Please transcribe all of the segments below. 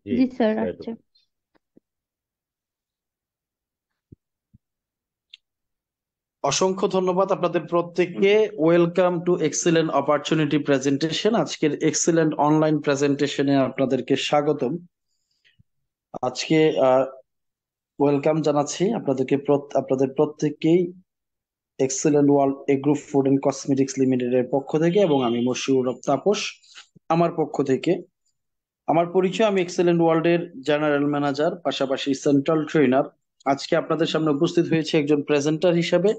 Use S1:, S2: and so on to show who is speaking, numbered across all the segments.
S1: জি,
S2: জি sir,
S1: তাই তো।
S2: আসছে।
S3: অসংখ্য ধন্যবাদ আপনাদের প্রত্যেককে। Welcome to excellent opportunity presentation. আজকের এক্সিলেন্ট অনলাইন প্রেজেন্টেশনে আপনাদেরকে স্বাগতম। আজকে ওয়েলকাম জানাচ্ছি আপনাদের প্রত্যেককেই Excellent World Agro Food and Cosmetics লিমিটেডের পক্ষ থেকে, এবং আমি মশিউর রব তাপস আমার পক্ষ থেকে। আমার পরিচয়, আমি এক্সিলেন্ট ওয়ার্ল্ড এর জেনারেল ম্যানেজার, পাশাপাশি সেন্ট্রাল ট্রেনার। আজকে আপনাদের সামনে উপস্থিত হয়েছে একজন প্রেজেন্টার হিসেবে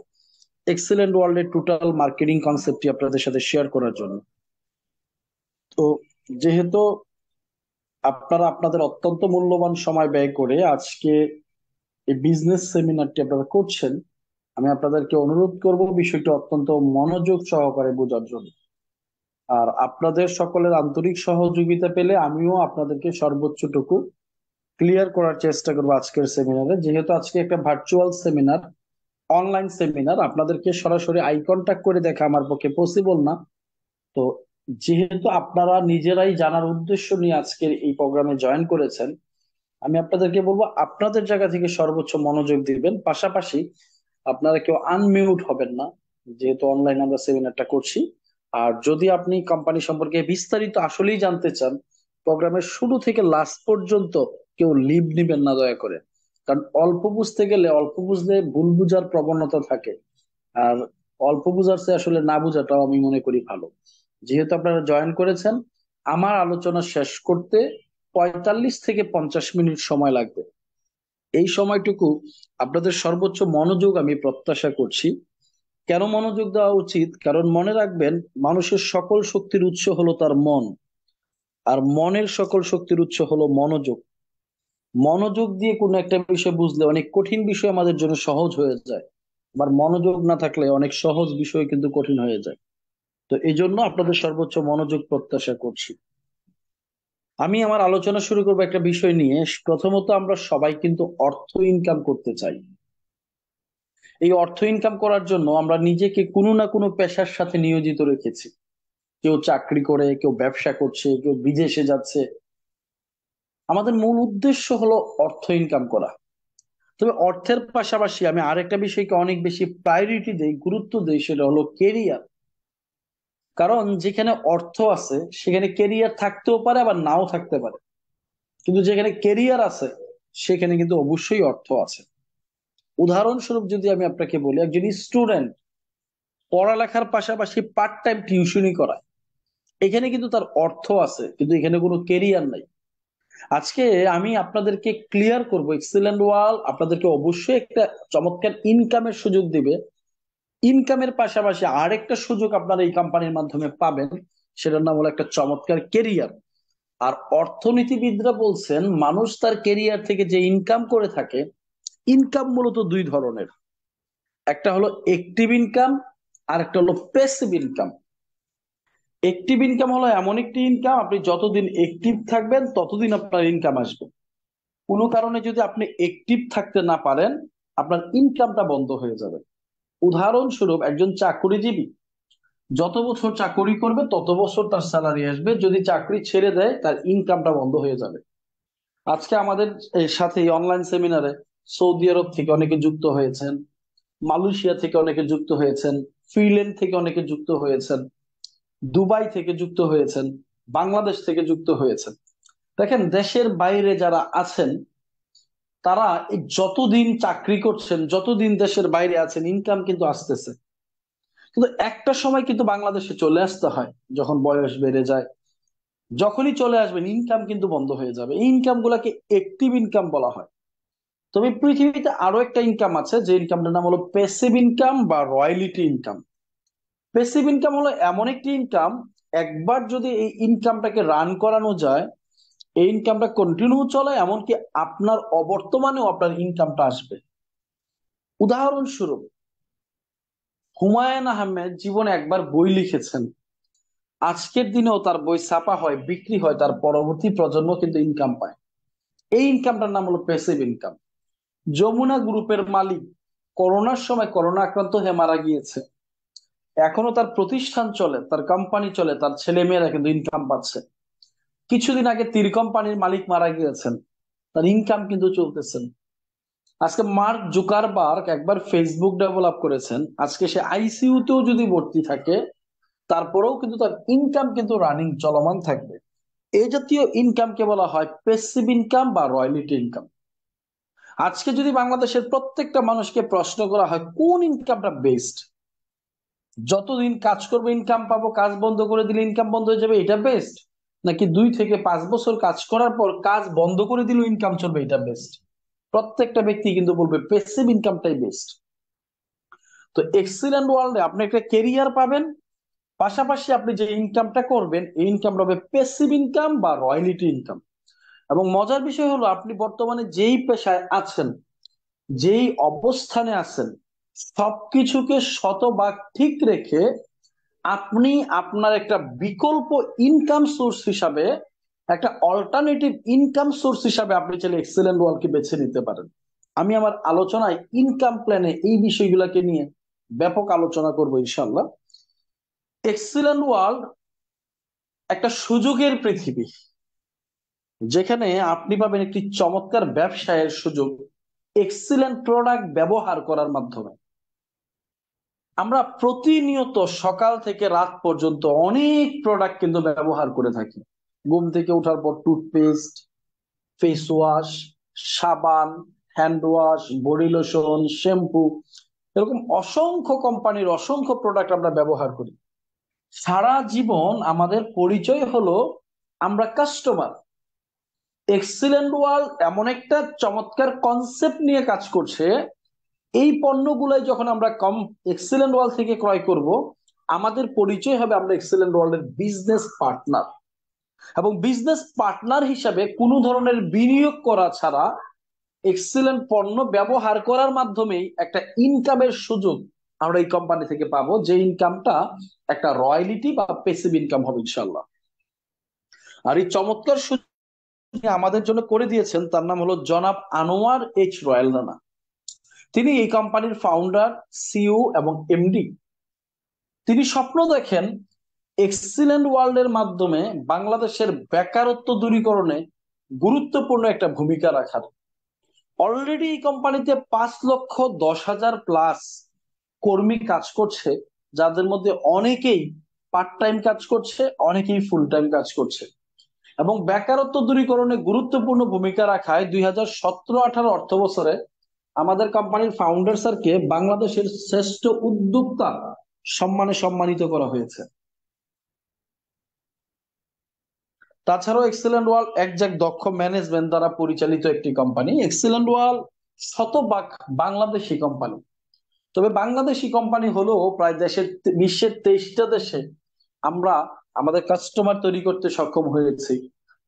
S3: এক্সিলেন্ট ওয়ার্ল্ড এর টোটাল মার্কেটিং কনসেপ্টটি আপনাদের সাথে শেয়ার করার জন্য। তো যেহেতু আপনারা আপনাদের অত্যন্ত মূল্যবান সময় ব্যয় করে আজকে এই বিজনেস সেমিনারটি আপনারা করছেন, আমি আপনাদেরকে অনুরোধ করব বিষয়টি অত্যন্ত মনোযোগ সহকারে বোঝার জন্য। আর আপনাদের সকলের আন্তরিক সহযোগিতা পেলে আমিও আপনাদেরকে সর্বোচ্চটুকু ক্লিয়ার করার চেষ্টা করবো আজকের সেমিনারে। যেহেতু আজকে একটা ভার্চুয়াল সেমিনার, অনলাইন সেমিনার, আপনাদেরকে সরাসরি আই কন্টাক্ট করে দেখা আমার পক্ষে পসিবল না। তো যেহেতু আপনারা নিজেরাই জানার উদ্দেশ্য নিয়ে আজকের এই প্রোগ্রামে জয়েন করেছেন, আমি আপনাদেরকে বলবো আপনাদের জায়গা থেকে সর্বোচ্চ মনোযোগ দিবেন। পাশাপাশি আপনারা কেউ আনমিউট হবেন না, যেহেতু অনলাইন আমরা সেমিনারটা করছি। আর যদি আপনি কোম্পানি সম্পর্কে বিস্তারিত আসলেই জানতে চান, প্রোগ্রামের শুরু থেকে লাস্ট পর্যন্ত কেউ লিভ নিবেন না দয়া করে। কারণ অল্প বুঝতে গেলে, অল্প বুঝলে ভুল বুঝার প্রবণতা থাকে। আর অল্প বুঝার চেয়ে আসলে না বুঝাটাও আমি মনে করি ভালো। যেহেতু আপনারা জয়েন করেছেন, আমার আলোচনা শেষ করতে 45 থেকে 50 মিনিট সময় লাগবে। এই সময়টুকু আপনাদের সর্বোচ্চ মনোযোগ আমি প্রত্যাশা করছি। কেন মনোযোগ দেওয়া উচিত? কারণ মনে রাখবেন, মানুষের সকল শক্তির উৎস হলো তার মন, আর মনের সকল শক্তির উৎস হলো মনোযোগ। মনোযোগ দিয়ে কোনো একটা বিষয় বুঝলে অনেক কঠিন বিষয় আমাদের জন্য সহজ হয়ে যায়। আবার মনোযোগ না থাকলে অনেক সহজ বিষয় কিন্তু কঠিন হয়ে যায়। তো এই জন্য আপনাদের সর্বোচ্চ মনোযোগ প্রত্যাশা করছি। আমি আমার আলোচনা শুরু করবো একটা বিষয় নিয়ে। প্রথমত, আমরা সবাই কিন্তু অর্থ ইনকাম করতে চাই। এই অর্থ ইনকাম করার জন্য আমরা নিজেকে কোনো না কোনো পেশার সাথে নিয়োজিত রেখেছি। কেউ চাকরি করে, কেউ ব্যবসা করছে, কেউ বিদেশে যাচ্ছে। আমাদের মূল উদ্দেশ্য হলো অর্থ ইনকাম করা। তবে অর্থের পাশাপাশি আমি আরেকটা বিষয়কে অনেক বেশি প্রায়োরিটি দেই, গুরুত্ব দেই, সেটা হলো কেরিয়ার। কারণ যেখানে অর্থ আছে সেখানে কেরিয়ার থাকতেও পারে, আবার নাও থাকতে পারে। কিন্তু যেখানে কেরিয়ার আছে সেখানে কিন্তু অবশ্যই অর্থ আছে। উদাহরণস্বরূপ যদি আমি আপনাকে বলি, একজন স্টুডেন্ট পড়ালেখার পাশাপাশি পার্ট টাইম টিউশনই করায়, এখানে কিন্তু তার অর্থ আছে, কিন্তু এখানে কোনো কেরিয়ার নাই। আজকে আমি আপনাদেরকে ক্লিয়ার করব, এক্সিলেন্ট ওয়ার্ল্ড আপনাদেরকে অবশ্যই একটা চমৎকার ইনকামের সুযোগ দিবে। ইনকামের পাশাপাশি আরেকটা সুযোগ আপনারা এই কোম্পানির মাধ্যমে পাবেন, সেটার নাম হলো একটা চমৎকার কেরিয়ার। আর অর্থনীতিবিদরা বলছেন, মানুষ তার কেরিয়ার থেকে যে ইনকাম করে থাকে, ইনকাম মূলত দুই ধরনের। একটা হলো অ্যাক্টিভ ইনকাম, আর একটা হলো প্যাসিভ ইনকাম। অ্যাক্টিভ ইনকাম হলো এমন একটি ইনকাম, আপনি যতদিন অ্যাক্টিভ থাকবেন ততদিন আপনার ইনকাম আসবে। কোনো কারণে যদি আপনি অ্যাক্টিভ থাকতে না পারেন, আপনার ইনকামটা বন্ধ হয়ে যাবে। উদাহরণস্বরূপ, একজন চাকরিজীবী যত বছর চাকরি করবে তত বছর তার স্যালারি আসবে। যদি চাকরি ছেড়ে দেয়, তার ইনকামটা বন্ধ হয়ে যাবে। আজকে আমাদের এই সাথে অনলাইন সেমিনারে সৌদি আরব থেকে অনেকে যুক্ত হয়েছেন, মালয়েশিয়া থেকে অনেকে যুক্ত হয়েছেন, ফিনল্যান্ড থেকে অনেকে যুক্ত হয়েছেন, দুবাই থেকে যুক্ত হয়েছেন, বাংলাদেশ থেকে যুক্ত হয়েছেন। দেখেন, দেশের বাইরে যারা আছেন তারা এই যতদিন চাকরি করছেন, যতদিন দেশের বাইরে আছেন, ইনকাম কিন্তু আসতেছে। কিন্তু একটা সময় কিন্তু বাংলাদেশে চলে আসতে হয়, যখন বয়স বেড়ে যায়। যখনই চলে আসবেন, ইনকাম কিন্তু বন্ধ হয়ে যাবে। এই ইনকাম গুলাকে অ্যাক্টিভ ইনকাম বলা হয়। তবে পৃথিবীতে আরো একটা ইনকাম আছে, যে ইনকামটার নাম হলো প্যাসিভ ইনকাম বা রয়্যালিটি ইনকাম। প্যাসিভ ইনকাম হলো এমন একটি ইনকাম, একবার যদি এই ইনকামটাকে রান করানো যায়, এই ইনকামটা কন্টিনিউ চলে, এমনকি আপনার অবর্তমানেও আপনার ইনকামটা আসবে। উদাহরণস্বরূপ, হুমায়ুন আহমেদ জীবনে একবার বই লিখেছেন। আজকের দিনেও তার বই ছাপা হয়, বিক্রি হয়, তার পরবর্তী প্রজন্ম কিন্তু ইনকাম পায়। এই ইনকামটার নাম হলো প্যাসিভ ইনকাম। যমুনা গ্রুপের মালিক করোনার সময় করোনা আক্রান্ত হয়ে মারা গিয়েছে। এখনো তার প্রতিষ্ঠান চলে, তার কোম্পানি চলে, তার ছেলে মেয়েরা কিন্তু ইনকাম পাচ্ছে। কিছুদিন আগে তীর কোম্পানির মালিক মারা গিয়েছেন, তার ইনকাম কিন্তু চলতেছেন। আজকে মার্ক জুকারবার্গ একবার ফেসবুক ডেভেলপ করেছেন, আজকে সে আইসিইউ তেও যদি ভর্তি থাকে তারপরেও কিন্তু তার ইনকাম কিন্তু রানিং চলমান থাকবে। এই জাতীয় ইনকামকে বলা হয় প্যাসিভ ইনকাম বা রয়্যালিটি ইনকাম। আজকে যদি বাংলাদেশের প্রত্যেকটা মানুষকে প্রশ্ন করা হয় কোন ইনকামটা বেস্ট, যতদিন কাজ করবো ইনকাম পাবো, কাজ বন্ধ করে দিলে ইনকাম বন্ধ হয়ে যাবে, এটা বেস্ট, নাকি 2 থেকে 5 বছর কাজ করার পর কাজ বন্ধ করে দিলেও ইনকাম চলবে, এটা বেস্ট? প্রত্যেকটা ব্যক্তি কিন্তু বলবে প্যাসিভ ইনকামটাই বেস্ট। তো এক্সিলেন্ট ওয়ার্ল্ডে আপনি একটা কেরিয়ার পাবেন, পাশাপাশি আপনি যে ইনকামটা করবেন এই ইনকামটা হবে প্যাসিভ ইনকাম বা রয়্যালিটি ইনকাম। এবং মজার বিষয় হলো আপনি বর্তমানে যেই পেশায় আছেন, যেই অবস্থানে আছেন, সবকিছুকে শতভাগ ঠিক রেখে আপনি আপনার একটা বিকল্প ইনকাম সোর্স হিসাবে, একটা অল্টারনেটিভ ইনকাম সোর্স হিসাবে আপনি চাইলে এক্সেলেন্ট ওয়ার্ল্ডকে বেছে নিতে পারেন। আমি আমার আলোচনায় ইনকাম প্ল্যানে এই বিষয়গুলোকে নিয়ে ব্যাপক আলোচনা করব ইনশাল্লাহ। এক্সেলেন্ট ওয়ার্ল্ড একটা সুযোগের পৃথিবী, যেখানে আপনি পাবেন একটি চমৎকার ব্যবসায়ের সুযোগ এক্সিলেন্ট প্রোডাক্ট ব্যবহার করার মাধ্যমে। আমরা প্রতিনিয়ত সকাল থেকে রাত পর্যন্ত অনেক প্রোডাক্ট কিন্তু ব্যবহার করে থাকি। ঘুম থেকে ওঠার পর টুথপেস্ট, ফেস ওয়াশ, সাবান, hand wash, body lotion, shampoo, এরকম অসংখ্য কোম্পানির অসংখ্য প্রোডাক্ট আমরা ব্যবহার করি। সারা জীবন আমাদের পরিচয় হলো আমরা কাস্টমার। এক্সিলেন্ট ওয়ার্ল্ড এমন একটা চমৎকার কনসেপ্ট নিয়ে কাজ করছে, এই পণ্যগুলাই যখন আমরা কম এক্সিলেন্ট ওয়ার্ল্ড থেকে ক্রয় করব, আমাদের পরিচয় হবে আমরা এক্সিলেন্ট ওয়ার্ল্ডের বিজনেস পার্টনার। এবং বিজনেস পার্টনার হিসাবে কোনো ধরনের বিনিয়োগ করা ছাড়া এক্সিলেন্ট পণ্য ব্যবহার করার মাধ্যমেই একটা ইনকামের সুযোগ আমরা এই কোম্পানি থেকে পাবো, যে ইনকামটা একটা রয়্যালিটি বা প্যাসিভ ইনকাম হবে ইনশাল্লাহ। আর এই চমৎকার সুযোগ আমাদের জন্য করে দিয়েছেন, তার নাম হলো জনাব আনোয়ার এইচ রয়্যাল রানা। তিনি এই কোম্পানির ফাউন্ডার, সিইও এবং এমডি। তিনি স্বপ্ন দেখেন এক্সিলেন্ট ওয়ার্ল্ডের মাধ্যমে বাংলাদেশের বেকারত্ব দূরীকরণে গুরুত্বপূর্ণ একটা ভূমিকা রাখার। অলরেডি এই কোম্পানিতে 5,10,000 প্লাস কর্মী কাজ করছে, যাদের মধ্যে অনেকেই পার্ট টাইম কাজ করছে, অনেকেই ফুল টাইম কাজ করছে। এবং বেকারত্ব দূরীকরণে গুরুত্বপূর্ণ ভূমিকা রাখায় 2017-18 অর্থ বছরে আমাদের কোম্পানির ফাউন্ডার স্যারকে বাংলাদেশের শ্রেষ্ঠ উদ্যোক্তা সম্মানে সম্মানিত করা হয়েছে। তাছাড়াও এক্সিলেন্ট ওয়ার্ল্ড একজাক দক্ষ ম্যানেজমেন্ট দ্বারা পরিচালিত একটি কোম্পানি। এক্সিলেন্ট ওয়ার্ল্ড শতভাগ বাংলাদেশি কোম্পানি, তবে বাংলাদেশি কোম্পানি হলেও প্রায় বিশ্বের 23টা দেশে আমরা আমাদের কাস্টমার তৈরি করতে সক্ষম হয়েছি।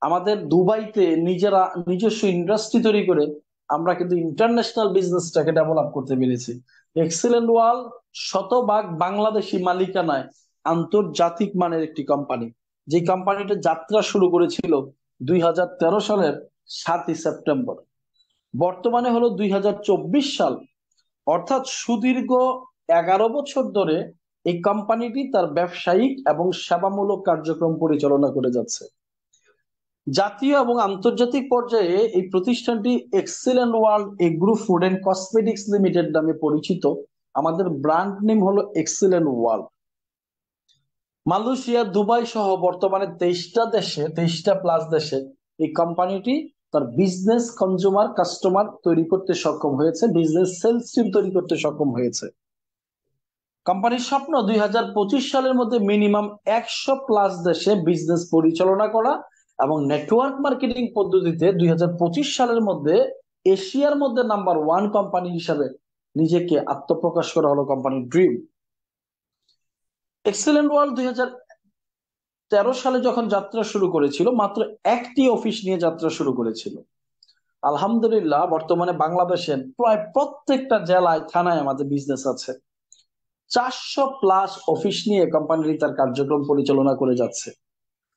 S3: আমাদের দুবাইতে নিজেরা নিজস্ব ইন্ডাস্ট্রি তৈরি করে আমরা কিন্তু ইন্টারন্যাশনাল বিজনেসটাকে ডেভেলপ করতে পেরেছি। এক্সিলেন্ট ওয়ার্ল্ড শতভাগ বাংলাদেশি মালিকানায় আন্তর্জাতিক মানের একটি কোম্পানি, যে কোম্পানিটা যাত্রা শুরু করেছিল 2013 সালের 7ই সেপ্টেম্বর। বর্তমানে হলো 2024 সাল, অর্থাৎ সুদীর্ঘ 11 বছর ধরে এই কোম্পানিটি তার ব্যবসায়িক এবং সেবামূলক কার্যক্রম পরিচালনা করে যাচ্ছে। জাতীয় এবং আন্তর্জাতিক পর্যায়ে এই প্রতিষ্ঠানটি Excellent World Agro Food and Cosmetics Limited নামে পরিচিত। আমাদের ব্র্যান্ড নেম হলো এক্সিলেন্ট ওয়ার্ল্ড। মালয়েশিয়া, দুবাই সহ বর্তমানে 23টা প্লাস দেশে এই কোম্পানিটি তার বিজনেস কনজিউমার কাস্টমার তৈরি করতে সক্ষম হয়েছে, বিজনেস সেলস টিম তৈরি করতে সক্ষম হয়েছে। কোম্পানির স্বপ্ন 2025 সালের মধ্যে মিনিমাম 100 প্লাস দেশে বিজনেস পরিচালনা করা এবং নেটওয়ার্ক মার্কেটিং পদ্ধতিতে 2025 সালের মধ্যে এশিয়ার মধ্যে নাম্বার 1 কোম্পানি হিসাবে নিজেকে আত্মপ্রকাশ করা হলো কোম্পানির ড্রিম। এক্সেলেন্ট ওয়ার্ল্ড 2013 সালে যখন যাত্রা শুরু করেছিল, মাত্র একটি অফিস নিয়ে যাত্রা শুরু করেছিল। আলহামদুলিল্লাহ বর্তমানে বাংলাদেশের প্রায় প্রত্যেকটা জেলায় থানায় আমাদের বিজনেস আছে। 400 প্লাস অফিস নিয়ে কোম্পানিটি তার কার্যক্রম পরিচালনা করে যাচ্ছে।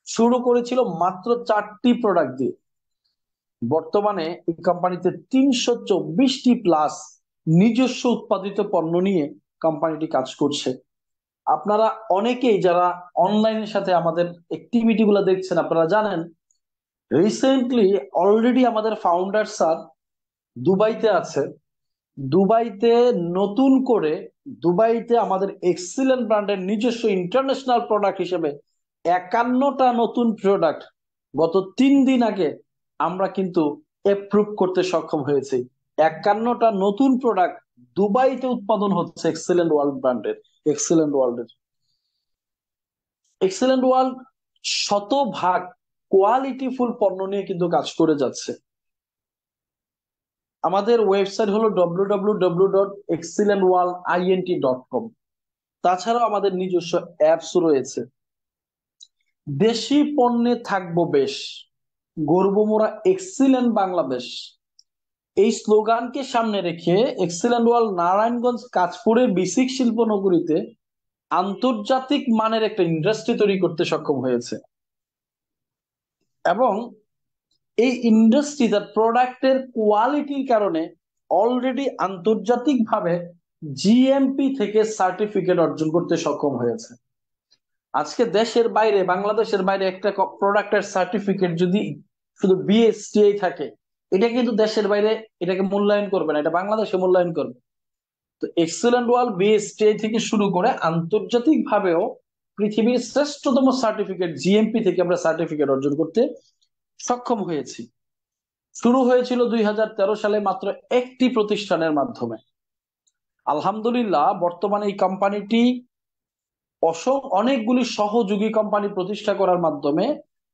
S3: শুরু করেছিল মাত্র 4টি প্রোডাক্ট দিয়ে। বর্তমানে এই কোম্পানিতে 324টি প্লাস নিজস্ব উৎপাদিত পণ্য নিয়ে কোম্পানিটি কাজ করছে। আপনারা অনেকেই যারা অনলাইনের সাথে আমাদের অ্যাক্টিভিটি গুলো দেখছেন, আপনারা জানেন রিসেন্টলি অলরেডি আমাদের ফাউন্ডার স্যার দুবাইতে আছে। দুবাইতে নতুন করে দুবাইতে আমাদের এক্সিলেন্ট ব্র্যান্ডের নিজস্ব ইন্টারন্যাশনাল প্রোডাক্ট হিসেবে 51টা নতুন প্রোডাক্ট গত 3 দিন আগে আমরা কিন্তু অ্যাপ্রুভ করতে সক্ষম হয়েছি। 51টা নতুন প্রোডাক্ট দুবাইতে উৎপাদন হচ্ছে এক্সিলেন্ট ওয়ার্ল্ড ব্র্যান্ডের। এক্সিলেন্ট ওয়ার্ল্ডের এক্সিলেন্ট ওয়ার্ল্ড শতভাগ কোয়ালিটিফুল পণ্য নিয়ে কিন্তু কাজ করে যাচ্ছে। আমাদের ওয়েবসাইট হলো www.excellenworldint.com। তাছাড়াও আমাদের নিজস্ব অ্যাপস রয়েছে। দেশি পণ্যে থাকবো বেশ, গর্ব মোরা এক্সিলেন্ট বাংলাদেশ, এই স্লোগানকে সামনে রেখে এক্সিলেন্ট ওয়ার্ল্ড নারায়ণগঞ্জ কাঁচপুরের বিসিক শিল্প নগরীতে আন্তর্জাতিক মানের একটা ইন্ডাস্ট্রি তৈরি করতে সক্ষম হয়েছে। এবং এই ইন্ডাস্ট্রি তার প্রোডাক্টের কোয়ালিটির কারণে অলরেডি আন্তর্জাতিকভাবে জিএমপি থেকে সার্টিফিকেট অর্জন করতে সক্ষম হয়েছে। আজকে দেশের বাইরে, বাংলাদেশের বাইরে একটা প্রোডাক্টের সার্টিফিকেট যদি শুধু বিএসটিআই থাকে, এটা কিন্তু দেশের বাইরে এটাকে মূল্যায়ন করবে না, এটা বাংলাদেশে মূল্যায়ন করবে। তো এক্সেলেন্ট ওয়ার্ল্ড বিএসটিআই থেকে শুরু করে আন্তর্জাতিক ভাবেও পৃথিবীর শ্রেষ্ঠতম সার্টিফিকেট জিএমপি থেকে আমরা সার্টিফিকেট অর্জন করতে সক্ষম হয়েছি। শুরু হয়েছিল 2013 সালে মাত্র একটি প্রতিষ্ঠানের মাধ্যমে। আলহামদুলিল্লাহ বর্তমানে এই কোম্পানিটি অনেকগুলি সহযোগী কোম্পানি প্রতিষ্ঠা করার মাধ্যমে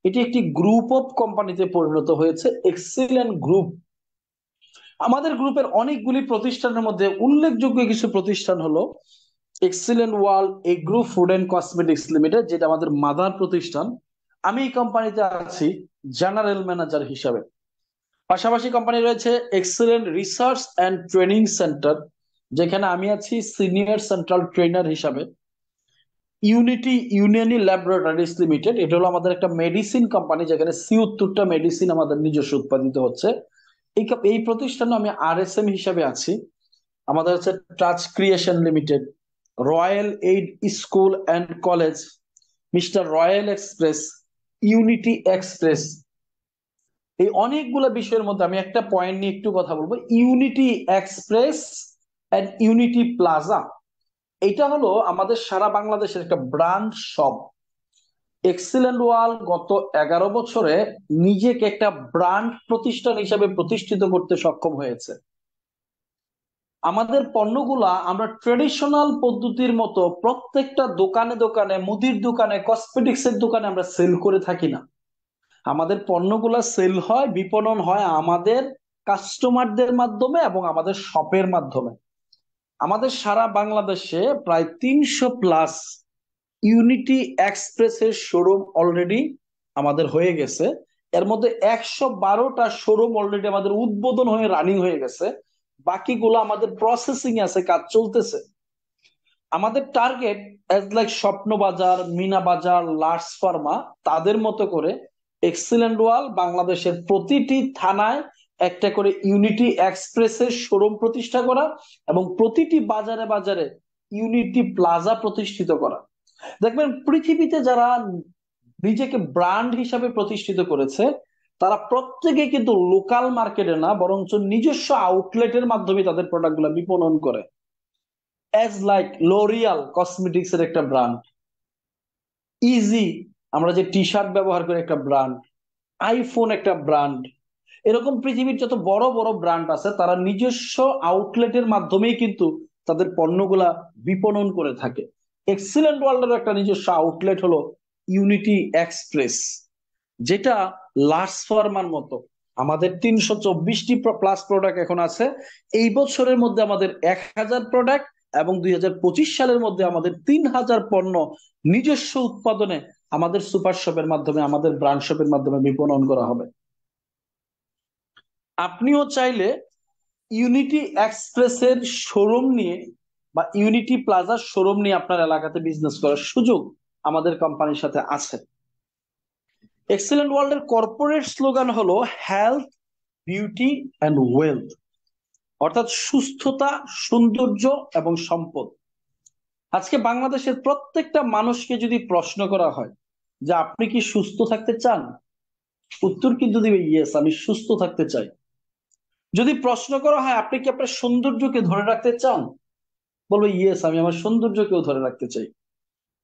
S3: এটি একটি গ্রুপ অফ কোম্পানিতে পরিণত হয়েছে, এক্সিলেন্ট গ্রুপ। আমাদের গ্রুপের অনেকগুলি প্রতিষ্ঠানের মধ্যে উল্লেখযোগ্য কিছু প্রতিষ্ঠান হলো Excellent World Agro Food and Cosmetics Limited, যেটা আমাদের মাদার প্রতিষ্ঠান। আমি এই কোম্পানিতে আছি জেনারেল ম্যানেজার হিসাবে। পাশাপাশি কোম্পানি রয়েছে excellent research and training centre, যেখানে আমি আছি সিনিয়র সেন্ট্রাল ট্রেনার হিসাবে। ইউনিটি ইউনিয়নি ল্যাবরেটরিজ লিমিটেড, এটা হলো আমাদের একটা মেডিসিন কোম্পানি, যেখানে ৭৪টা মেডিসিন আমাদের নিজস্ব উৎপাদিত হচ্ছে। এই প্রতিষ্ঠানে আমি আরএসএম হিসাবে আছি। আমাদের হচ্ছে touch creation limited, royal aid school and college, mister royal express, unity express. এই অনেকগুলো বিষয়ের মধ্যে আমি একটা পয়েন্ট নিয়ে একটু কথা বলবো। Unity Express and Unity Plaza, এটা হলো আমাদের সারা বাংলাদেশের একটা ব্র্যান্ড শপ। এক্সিলেন্ট ওয়ার্ল্ড গত 11 বছরে নিজেকে একটা ব্র্যান্ড প্রতিষ্ঠান হিসেবে প্রতিষ্ঠিত করতে সক্ষম হয়েছে। আমাদের পণ্যগুলা আমরা ট্রেডিশনাল পদ্ধতির মতো প্রত্যেকটা দোকানে দোকানে, মুদির দোকানে, কসমেটিক্স এর দোকানে আমরা সেল করে থাকি না। আমাদের পণ্যগুলা সেল হয়, বিপণন হয় আমাদের কাস্টমারদের মাধ্যমে এবং আমাদের শপের মাধ্যমে। আমাদের সারা বাংলাদেশে প্রায় 300+ ইউনিটি এক্সপ্রেসের শোরুম অলরেডি আমাদের হয়ে গেছে। এর মধ্যে 112টা শোরুম অলরেডি আমাদের উদ্বোধন হয়ে রানিং হয়ে গেছে, বাকিগুলো আমাদের প্রসেসিং আছে, কাজ চলতেছে। আমাদের টার্গেট এজ লাইক স্বপ্ন বাজার, মিনা বাজার, লার্জ ফার্মা, তাদের মতো করে এক্সিলেন্ট ওয়ার্ল্ড বাংলাদেশের প্রতিটি থানায় একটা করে ইউনিটি এক্সপ্রেসের শোরুম প্রতিষ্ঠা করা এবং প্রতিটি বাজারে বাজারে ইউনিটি প্লাজা প্রতিষ্ঠিত করা। দেখবেন পৃথিবীতে যারা নিজেকে ব্র্যান্ড হিসাবে প্রতিষ্ঠিত করেছে, তারা প্রত্যেকে কিন্তু লোকাল মার্কেটে না, বরঞ্চ নিজস্ব আউটলেটের মাধ্যমে তাদের প্রোডাক্টগুলো বিপণন করে। এজ লাইক লোরিয়াল কসমেটিক্স এর একটা ব্র্যান্ড, ইজি আমরা যে টি শার্ট ব্যবহার করি একটা ব্র্যান্ড, আইফোন একটা ব্র্যান্ড। এরকম পৃথিবীর যত বড় বড় ব্র্যান্ড আছে তারা নিজস্ব আউটলেটের মাধ্যমেই কিন্তু তাদের পণ্যগুলা বিপণন করে থাকে। এক্সিলেন্ট ওয়ার্ল্ডের একটা নিজস্ব আউটলেট হলো ইউনিটি এক্সপ্রেস, যেটা লার্জ ফার্মার মতো আমাদের 324টি প্লাস প্রোডাক্ট এখন আছে। এই বছরের মধ্যে আমাদের 1000 প্রোডাক্ট এবং 2025 সালের মধ্যে আমাদের 3000 পণ্য নিজস্ব উৎপাদনে আমাদের সুপার শপের মাধ্যমে, আমাদের ব্র্যান্ড শপের মাধ্যমে বিপণন করা হবে। আপনিও চাইলে ইউনিটি এক্সপ্রেসের শোরুম নিয়ে বা ইউনিটি প্লাজার শোরুম নিয়ে আপনার এলাকাতে বিজনেস করার সুযোগ আমাদের কোম্পানির সাথে আছে। এক্সেলেন্ট ওয়ার্ল্ডের কর্পোরেট স্লোগান হলো হেলথ, বিউটি অ্যান্ড ওয়েলথ, অর্থাৎ সুস্থতা, সৌন্দর্য এবং সম্পদ। আজকে বাংলাদেশের প্রত্যেকটা মানুষকে যদি প্রশ্ন করা হয় যে আপনি কি সুস্থ থাকতে চান, উত্তর কিন্তু দিবে ইয়েস, আমি সুস্থ থাকতে চাই। যদি প্রশ্ন করা হয় আপনি কি আপনার সৌন্দর্যকে ধরে রাখতে চান, বলবে ইয়েস, আমি আমার সৌন্দর্যকেও ধরে রাখতে চাই।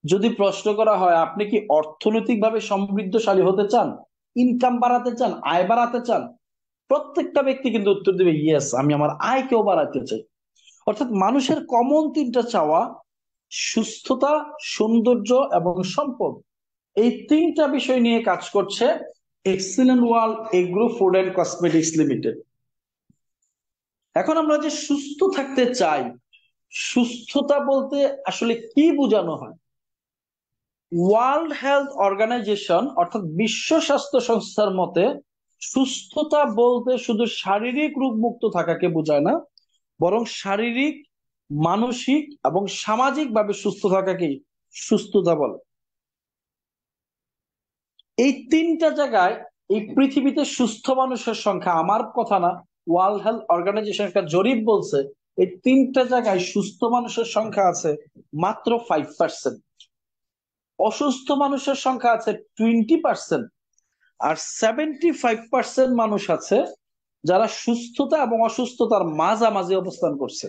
S3: যদি প্রশ্ন করা হয় আপনি কি অর্থনৈতিকভাবে সমৃদ্ধশালী হতে চান, ইনকাম বাড়াতে চান, আয় বাড়াতে চান, প্রত্যেকটা ব্যক্তি কিন্তু উত্তর দিবে ইয়েস, আমি আমার আয়কেও বাড়াতে চাই। অর্থাৎ মানুষের কমন তিনটা চাওয়া: সুস্থতা, সৌন্দর্য এবং সম্পদ। এই তিনটা বিষয় নিয়ে কাজ করছে excellent World Agro food and cosmetics limited. এখন আমরা যে সুস্থ থাকতে চাই, সুস্থতা বলতে আসলে কি বোঝানো হয়? ওয়ার্ল্ড হেলথ অর্গানাইজেশন অর্থাৎ বিশ্ব স্বাস্থ্য সংস্থার মতে সুস্থতা বলতে শুধু শারীরিক রোগ মুক্ত থাকাকে বোঝায় না, বরং শারীরিক, মানসিক এবং সামাজিক ভাবে সুস্থ থাকাকেই সুস্থতা বলে। এই তিনটা জায়গায় এই পৃথিবীতে সুস্থ মানুষের সংখ্যা, আমার কথা না, ওয়ার্ল্ড হেলথ অর্গানাইজেশন একটা জরিপ বলছে এই তিনটা জায়গায় সুস্থ মানুষের সংখ্যা আছে মাত্র 5%, অসুস্থ মানুষের সংখ্যা আছে 20%, আর 75% মানুষ আছে যারা সুস্থতা এবং অসুস্থতার মাঝামাঝি অবস্থান করছে।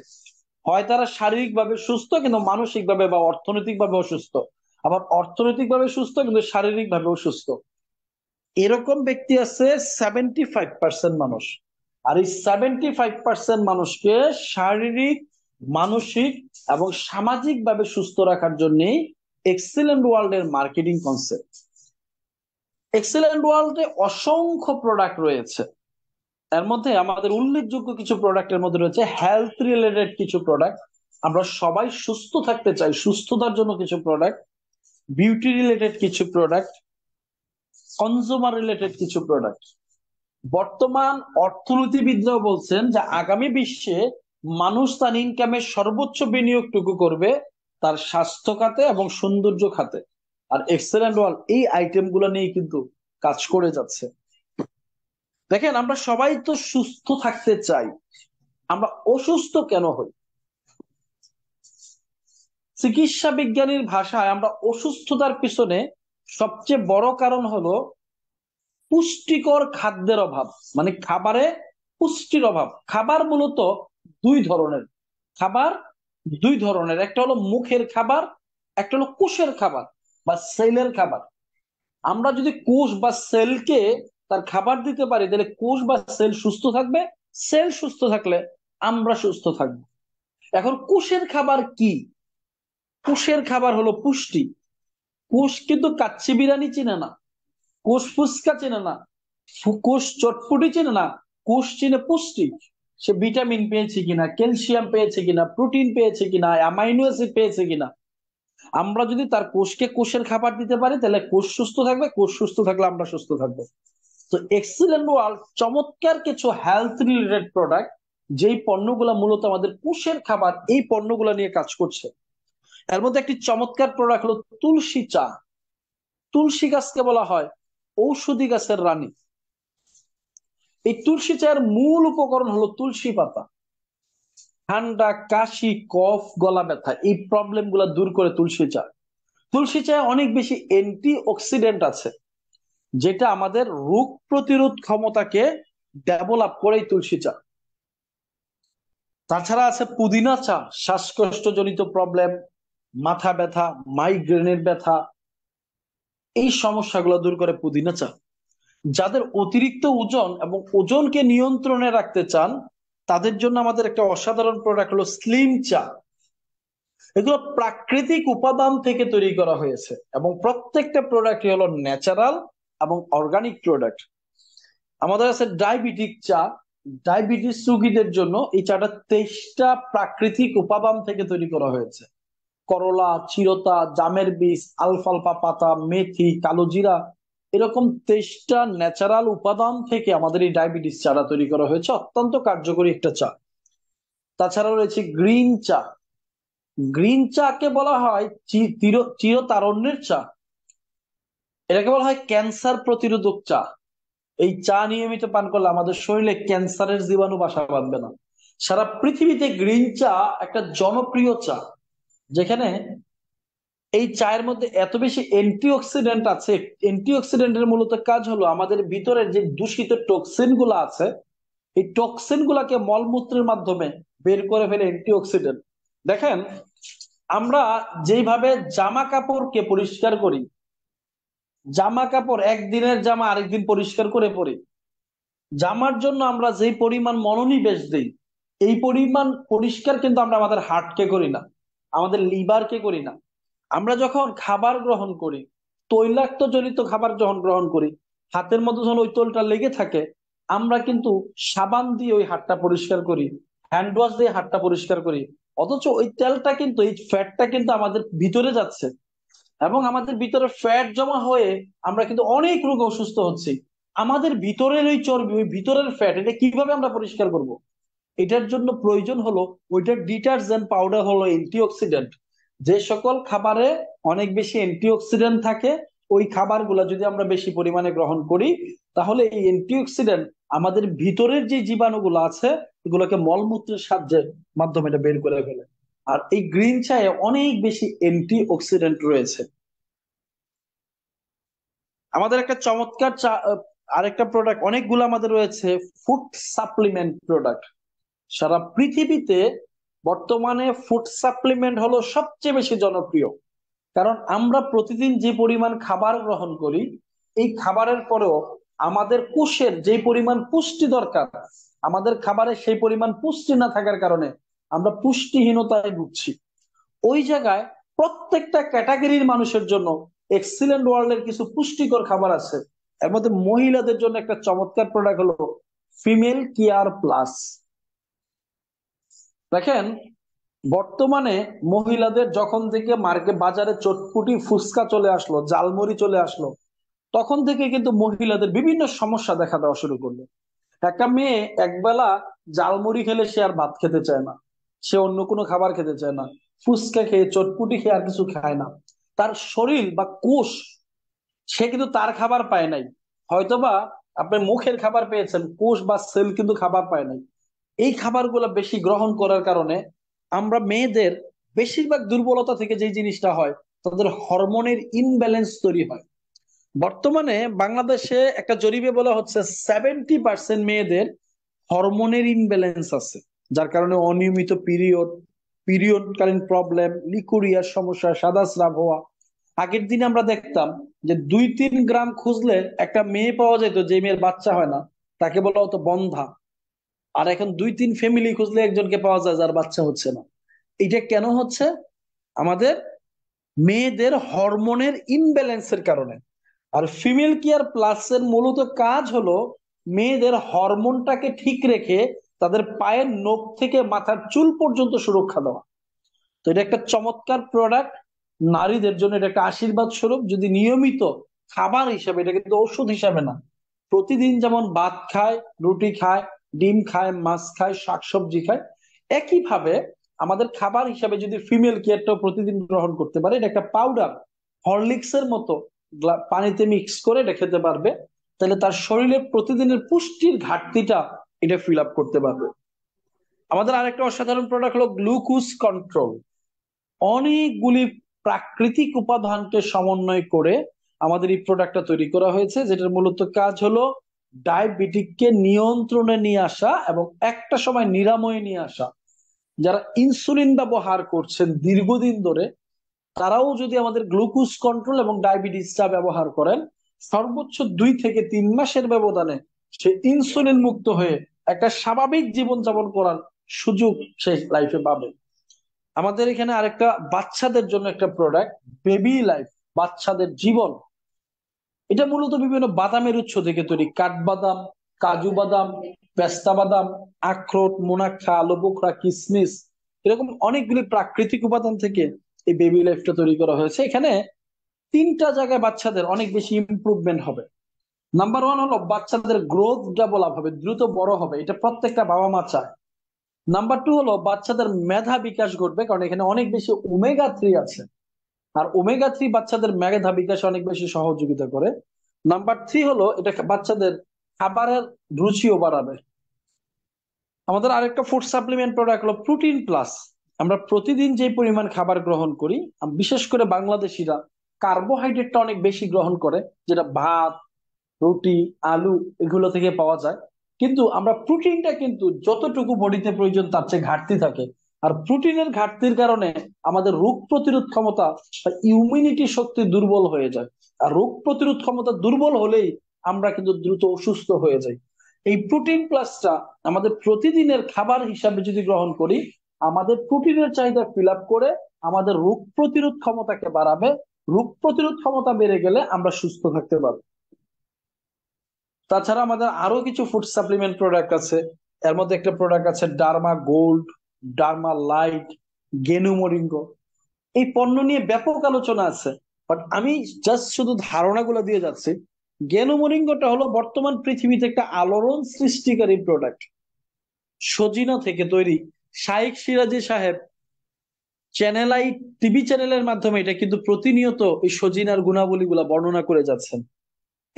S3: হয় তারা শারীরিকভাবে সুস্থ কিন্তু মানসিকভাবে বা অর্থনৈতিকভাবে অসুস্থ, আবার অর্থনৈতিকভাবে সুস্থ কিন্তু শারীরিকভাবে অসুস্থ। এরকম ব্যক্তি আছে 75% মানুষ। আর এই 75% মানুষকে শারীরিক, মানসিক এবং সামাজিক ভাবে সুস্থ রাখার জন্য এক্সিলেন্ট ওয়ার্ল্ড এর মার্কেটিং কনসেপ্ট। এক্সিলেন্ট ওয়ার্ল্ডে অসংখ্য প্রোডাক্ট রয়েছে। এর মধ্যে আমাদের উল্লেখযোগ্য কিছু প্রোডাক্টের মধ্যে রয়েছে হেলথ রিলেটেড কিছু প্রোডাক্ট। আমরা সবাই সুস্থ থাকতে চাই, সুস্থতার জন্য কিছু প্রোডাক্ট, বিউটি রিলেটেড কিছু প্রোডাক্ট, কনজিউমার রিলেটেড কিছু প্রোডাক্ট। বর্তমান অর্থনীতিবিদরাও বলছেন যে আগামী বিশ্বে মানুষ তার ইনকামের সর্বোচ্চ বিনিয়োগটুকু করবে তার স্বাস্থ্য খাতে এবং সৌন্দর্য খাতে। আর এক্সেলেন্ট ওয়ার্ল্ড এই আইটেম গুলো নিয়ে কিন্তু কাজ করে যাচ্ছে। দেখেন, আমরা সবাই তো সুস্থ থাকতে চাই, আমরা অসুস্থ কেন হই? চিকিৎসা বিজ্ঞানীর ভাষায় আমরা অসুস্থতার পিছনে সবচেয়ে বড় কারণ হলো পুষ্টিকর খাদ্যের অভাব, মানে খাবারে পুষ্টির অভাব। খাবার মূলত দুই ধরনের। খাবার দুই ধরনের, একটা হলো মুখের খাবার, একটা হলো কোষের খাবার বা সেলের খাবার। আমরা যদি কোষ বা সেলকে তার খাবার দিতে পারি তাহলে কোষ বা সেল সুস্থ থাকবে, সেল সুস্থ থাকলে আমরা সুস্থ থাকবো। এখন কোষের খাবার কি? কোষের খাবার হলো পুষ্টি। কোষ কিন্তু কাচ্চি বিরিয়ানি চিনে না, কোষ ফুচকা চেনে না, কোষ চটপটি চেনে না, কোষ চিনে পুষ্টি। সে ভিটামিন পেয়েছে কিনা, ক্যালসিয়াম পেয়েছে কিনা, প্রোটিন পেয়েছে কিনা, অ্যামাইনো অ্যাসিড পেয়েছে কিনা। আমরা যদি তার কোষকে কোষের খাবার দিতে পারি তাহলে কোষ সুস্থ থাকবে, কোষ সুস্থ থাকলে আমরা সুস্থ থাকবো। তো এক্সিলেন্ট ওয়ার্ল্ড চমৎকার কিছু হেলথ রিলেটেড প্রোডাক্ট, যেই পণ্যগুলা মূলত আমাদের কোষের খাবার, এই পণ্যগুলা নিয়ে কাজ করছে। এর মধ্যে একটি চমৎকার প্রোডাক্ট হলো তুলসী চা। তুলসী গাছকে বলা হয় ঔষধি গাছের রানী। এই তুলসী চায়ের মূল উপকরণ হলো তুলসী পাতা। ঠান্ডা, কাশি, কফ, গলা ব্যথা এই প্রবলেম গুলা দূর করে তুলসী চা। তুলসী চায় অনেক বেশি অ্যান্টি অক্সিডেন্ট আছে, যেটা আমাদের রোগ প্রতিরোধ ক্ষমতাকে ডেভেলপ করে এই তুলসী চা। তাছাড়া আছে পুদিনা চা, শ্বাসকষ্ট জনিত প্রবলেম, মাথা ব্যথা, মাইগ্রেনের ব্যথা, এই সমস্যাগুলো দূর করে পুদিনা চা। যাদের অতিরিক্ত ওজন এবং ওজনকে নিয়ন্ত্রণে রাখতে চান তাদের জন্য আমাদের একটা অসাধারণ প্রোডাক্ট হলো স্লিম চা। এগুলো প্রাকৃতিক উপাদান থেকে তৈরি করা হয়েছে এবং প্রত্যেকটা প্রোডাক্টই হলো ন্যাচারাল এবং অর্গানিক প্রোডাক্ট। আমাদের আছে ডায়াবেটিক চা। ডায়াবেটিস রোগীদের জন্য এই চাটা 23টা প্রাকৃতিক উপাদান থেকে তৈরি করা হয়েছে। করলা, চিরতা, জামের বীজ, আলফালফা পাতা, মেথি, কালো জিরা, এরকম 23টা ন্যাচারাল উপাদান থেকে আমাদের এই ডায়াবেটিস চাটা তৈরি করা হয়েছে। অত্যন্ত কার্যকরী একটা চা। তাছাড়া রয়েছে গ্রিন চা। গ্রিন চাকে বলা হয় চিরতারণ্যের চা। এটাকে বলা হয় ক্যান্সার প্রতিরোধক চা। এই চা নিয়মিত পান করলে আমাদের শরীরে ক্যান্সারের জীবাণু বাসা বাঁধবে না। সারা পৃথিবীতে গ্রিন চা একটা জনপ্রিয় চা, যেখানে এই চায়ের মধ্যে এত বেশি অ্যান্টিঅক্সিডেন্ট আছে। অ্যান্টিঅক্সিডেন্টের মূলত কাজ হলো আমাদের ভিতরে যে দূষিত টক্সিন গুলো আছে, এই টক্সিন গুলাকে মলমূত্রের মাধ্যমে বের করে ফেলে অ্যান্টিঅক্সিডেন্ট। দেখেন, আমরা যেইভাবে জামা কাপড়কে পরিষ্কার করি, জামা কাপড় একদিনের জামা আরেকদিন পরিষ্কার করে পরি, জামার জন্য আমরা যেই পরিমাণ মনোনিবেশ দিই, এই পরিমাণ পরিষ্কার কিন্তু আমরা আমাদের হার্টকে করি না, আমাদের লিভারকে করি না। আমরা যখন খাবার গ্রহণ করি, তৈলাক্ত জনিত খাবার যখন গ্রহণ করি, হাতের মধ্যে যখন ওই তৈলটা লেগে থাকে, আমরা কিন্তু সাবান দিয়ে ওই হাতটা পরিষ্কার করি, হ্যান্ড ওয়াশ দিয়ে হাতটা পরিষ্কার করি। অথচ ওই তেলটা কিন্তু, এই ফ্যাটটা কিন্তু আমাদের ভিতরে যাচ্ছে, এবং আমাদের ভিতরে ফ্যাট জমা হয়ে আমরা কিন্তু অনেক রোগে অসুস্থ হচ্ছি। আমাদের ভিতরের ওই চর্বি, ওই ভিতরের ফ্যাট, এটা কিভাবে আমরা পরিষ্কার করব? এটার জন্য প্রয়োজন হলো ওইটার ডিটারজেন্ট পাউডার, হলো অ্যান্টিঅক্সিডেন্ট। যে সকল খাবারে অনেক বেশি অ্যান্টিঅক্সিডেন্ট থাকে, ওই খাবারগুলো যদি আমরা বেশি পরিমাণে গ্রহণ করি, তাহলে এই অ্যান্টিঅক্সিডেন্ট আমাদের ভিতরের যে জীবাণুগুলো আছে, এগুলোকে মলমূত্রের সাহায্যে মাধ্যমে এটা বের করে ফেলে। আর এই গ্রিন চায়ে অনেক বেশি অ্যান্টিঅক্সিডেন্ট রয়েছে। আমাদের একটা চমৎকার আরেকটা প্রোডাক্ট, অনেকগুলো আমাদের রয়েছে, ফুড সাপ্লিমেন্ট প্রোডাক্ট। সারা পৃথিবীতে বর্তমানে ফুড সাপ্লিমেন্ট হলো সবচেয়ে বেশি জনপ্রিয়। কারণ আমরা প্রতিদিন যে পরিমাণ খাবার গ্রহণ করি, এই খাবারের পরেও আমাদের কোষের যে পরিমাণ পুষ্টি দরকার, আমাদের খাবারে সেই পরিমাণ পুষ্টি না থাকার কারণে আমরা পুষ্টিহীনতায় ভুগছি। ওই জায়গায় প্রত্যেকটা ক্যাটাগরির মানুষের জন্য এক্সিলেন্ট ওয়ার্ল্ডের কিছু পুষ্টিকর খাবার আছে। এর মধ্যে মহিলাদের জন্য একটা চমৎকার প্রোডাক্ট হলো ফিমেল কেয়ার প্লাস। দেখেন, বর্তমানে মহিলাদের যখন থেকে মার্কেট বাজারে চটপুটি ফুচকা চলে আসলো, জালমুড়ি চলে আসলো, তখন থেকে কিন্তু মহিলাদের বিভিন্ন সমস্যা দেখা দেওয়া শুরু করলো। একটা মেয়ে একবেলা জালমুড়ি খেলে সে আর ভাত খেতে চায় না, সে অন্য কোনো খাবার খেতে চায় না, ফুচকা খেয়ে চটপুটি খেয়ে আর কিছু খায় না। তার শরীর বা কোষ, সে কিন্তু তার খাবার পায় নাই। হয়তোবা আপনি মুখের খাবার পেয়েছেন, কোষ বা সেল কিন্তু খাবার পায় নাই। এই খাবারগুলো বেশি গ্রহণ করার কারণে আমরা মেয়েদের বেশিরভাগ দুর্বলতা থেকে যে জিনিসটা হয়, তাদের হরমোনের ইনব্যালেন্স তৈরি হয়। বর্তমানে বাংলাদেশে একটা জরিপে বলা হচ্ছে 70% মেয়েদের হরমোনের ইনব্যালেন্স আছে, যার কারণে অনিয়মিত পিরিয়ড, পিরিয়ডকালীন প্রবলেম, লিকুরিয়ার সমস্যা, সাদা স্রাব হওয়া। আগের দিনে আমরা দেখতাম যে 2-3 গ্রাম খুঁজলে একটা মেয়ে পাওয়া যেত, যে মেয়ের বাচ্চা হয় না, তাকে বলা হতো বন্ধা। আর এখন 2-3 ফ্যামিলি খুঁজলে একজনকে পাওয়া যায় যার বাচ্চা হচ্ছে না। এটা কেন হচ্ছে? আমাদের মেয়েদের হরমোনের ইনব্যালেন্সের কারণে। আর ফিমেল কেয়ার প্লাস এর মূলত কাজ হলো মেয়েদের হরমোনটাকে ঠিক রেখে তাদের পায়ের নখ থেকে মাথার চুল পর্যন্ত সুরক্ষা দেওয়া। তো এটা একটা চমৎকার প্রোডাক্ট। নারীদের জন্য এটা একটা আশীর্বাদ স্বরূপ, যদি নিয়মিত খাবার হিসাবে, এটা কিন্তু ওষুধ হিসাবে না, প্রতিদিন যেমন ভাত খায়, রুটি খায়, ডিম খায়, মাছ খায়, শাকসবজি খায়, একইভাবে আমাদের খাবার হিসাবে যদি ফিমেল কেয়ারটাও প্রতিদিন গ্রহণ করতে পারে, এটা একটা পাউডার, হরলিক্স এর মতো পানিতে মিক্স করে এটা খেতে পারবে, তাহলে তার শরীরের প্রতিদিনের পুষ্টির ঘাটতিটা এটা ফিল আপ করতে পারবে। আমাদের আরেকটা অসাধারণ প্রোডাক্ট হলো গ্লুকোজ কন্ট্রোল। অনেকগুলি প্রাকৃতিক উপাদানকে সমন্বয় করে আমাদের এই প্রোডাক্টটা তৈরি করা হয়েছে, যেটার মূলত কাজ হলো ডায়াবেটিককে নিয়ন্ত্রণে নিয়ে আসা এবং একটা সময় নিরাময়ে নিয়ে আসা। যারা ইনসুলিন ব্যবহার করছেন দীর্ঘদিন ধরে, তারাও যদি আমাদের গ্লুকোজ কন্ট্রোল এবং ডায়াবেটিসটা ব্যবহার করেন, সর্বোচ্চ 2 থেকে 3 মাসের ব্যবধানে সে ইনসুলিন মুক্ত হয়ে একটা স্বাভাবিক জীবনযাপন করার সুযোগ সে লাইফে পাবে। আমাদের এখানে আরেকটা বাচ্চাদের জন্য একটা প্রোডাক্ট, বেবি লাইফ, বাচ্চাদের জীবন। এটা মূলত বিভিন্ন বাদামের উৎস থেকে তৈরি, কাঠবাদাম, কাজু বাদাম, পেস্তা বাদাম, আখরোট, মোনাক্কা, আলু বোখরা, কিসমিস, এরকম অনেকগুলি প্রাকৃতিক উপাদান থেকে এই বেবি লাইফটা তৈরি করা হয়েছে। এখানে 3টা জায়গায় বাচ্চাদের অনেক বেশি ইমপ্রুভমেন্ট হবে। নাম্বার 1 হলো বাচ্চাদের গ্রোথ ডেভেলপ হবে, দ্রুত বড় হবে, এটা প্রত্যেকটা বাবা মা চায়। নাম্বার 2 হলো বাচ্চাদের মেধা বিকাশ ঘটবে, কারণ এখানে অনেক বেশি ওমেগা 3 আছে, আর ওমেগা 3 বাচ্চাদের মেধা বিকাশে অনেক বেশি সহযোগিতা করে। নাম্বার 3 হলো এটা বাচ্চাদের খাবারের রুচিও বাড়াবে। আমাদের আরেকটা ফুড সাপ্লিমেন্ট প্রোডাক্ট হলো প্রোটিন প্লাস। আমরা প্রতিদিন যে পরিমাণ খাবার গ্রহণ করি, বিশেষ করে বাংলাদেশিরা কার্বোহাইড্রেটটা অনেক বেশি গ্রহণ করে, যেটা ভাত, রুটি, আলু এগুলো থেকে পাওয়া যায়। কিন্তু আমরা প্রোটিনটা কিন্তু যতটুকু বডিতে প্রয়োজন তার চেয়ে ঘাটতি থাকে। আর প্রোটিনের ঘাটতির কারণে আমাদের রোগ প্রতিরোধ ক্ষমতা বা ইমিউনিটি শক্তি দুর্বল হয়ে যায়। আর রোগ প্রতিরোধ ক্ষমতা দুর্বল হলেই আমরা কিন্তু দ্রুত অসুস্থ হয়ে যাই। এই প্রোটিন প্লাসটা আমাদের প্রতিদিনের খাবার হিসাবে যদি গ্রহণ করি, আমাদের প্রোটিনের চাহিদা ফিল আপ করে আমাদের রোগ প্রতিরোধ ক্ষমতাকে বাড়াবে। রোগ প্রতিরোধ ক্ষমতা বেড়ে গেলে আমরা সুস্থ থাকতে পারবো। তাছাড়া আমাদের আরো কিছু ফুড সাপ্লিমেন্ট প্রোডাক্ট আছে। এর মধ্যে একটা প্রোডাক্ট আছে ডার্মা গোল্ড, ডার্মা লাইট, গেনু মরিঙ্গো। এই পণ্য নিয়ে ব্যাপক আলোচনা আছে, বাট আমি জাস্ট শুধু ধারণাগুলো দিয়ে যাচ্ছি। গেনু মরিঙ্গোটা হলো বর্তমান পৃথিবীতে একটা আলোড়ন সৃষ্টিকারী প্রোডাক্ট, সজিনা থেকে তৈরি। শাইখ সিরাজি সাহেব চ্যানেল আই টিভি চ্যানেলের মাধ্যমে এটা কিন্তু প্রতিনিয়ত এই সজিনার গুণাবলীগুলা বর্ণনা করে যাচ্ছেন।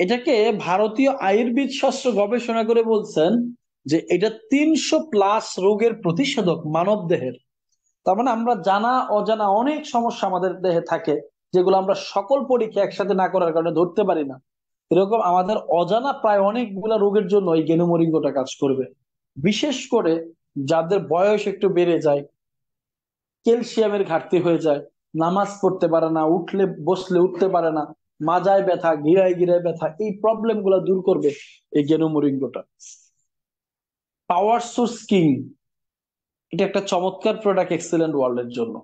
S3: এটাকে ভারতীয় আয়ুর্বেদ শাস্ত্র গবেষণা করে বলছেন যে এটা 300+ রোগের প্রতিষেধক মানব দেহের। তার মানে আমরা জানা অজানা অনেক সমস্যা আমাদের দেহে থাকে, যেগুলো আমরা সকল পরীক্ষা একসাথে না করার কারণে ধরতে পারি না। এরকম আমাদের অজানা প্রায় অনেকগুলা রোগের জন্য এই গেনুমরিঙ্গটা কাজ করবে। বিশেষ করে যাদের বয়স একটু বেড়ে যায়, ক্যালসিয়ামের ঘাটতি হয়ে যায়, নামাজ পড়তে পারে না, উঠলে বসলে উঠতে পারে না, মাজায় ব্যথা, গিরায় গিরায় ব্যথা, এই প্রবলেম গুলা দূর করবে এই গেনুমরিঙ্গোটা। পাওয়ার সোর্স কিং, এটা একটা চমৎকার প্রোডাক্ট এক্সেলেন্ট ওয়ার্ল্ডের জন্য।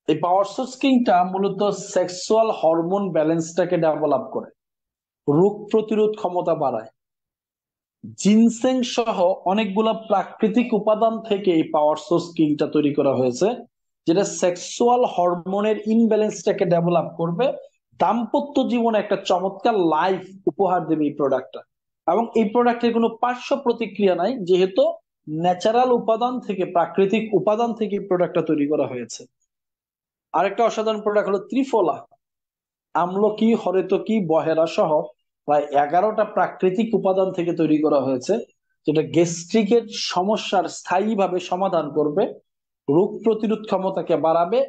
S3: এই পাওয়ার সোর্স কিংটা মূলত সেক্সুয়াল হরমোন ব্যালেন্সটাকে ডেভেলপ করে, রোগ প্রতিরোধ ক্ষমতা বাড়ায়। জিনসেং সহ অনেকগুলা প্রাকৃতিক উপাদান থেকে এই পাওয়ার সোর্স কিংটা তৈরি করা হয়েছে, যেটা সেক্সুয়াল হরমোনের ইনব্যালেন্সটাকে ডেভেলপ করবে, দাম্পত্য জীবনে একটা চমৎকার লাইফ উপহার দেবে এই প্রোডাক্টটা। এবং এই প্রোডাক্টের কোনো পার্শ্ব প্রতিক্রিয়া নাই, যেহেতু ন্যাচারাল উপাদান থেকে, প্রাকৃতিক উপাদান থেকে প্রোডাক্টটা তৈরি করা হয়েছে। আরেকটা অসাধারণ প্রোডাক্ট হলো ত্রিফলা, আমলকি, হরেতকি, বহেরা সহ প্রায় 11টা প্রাকৃতিক উপাদান থেকে তৈরি করা হয়েছে, যেটা গ্যাস্ট্রিকের সমস্যার স্থায়ীভাবে সমাধান করবে, রোগ প্রতিরোধ ক্ষমতাকে বাড়াবে,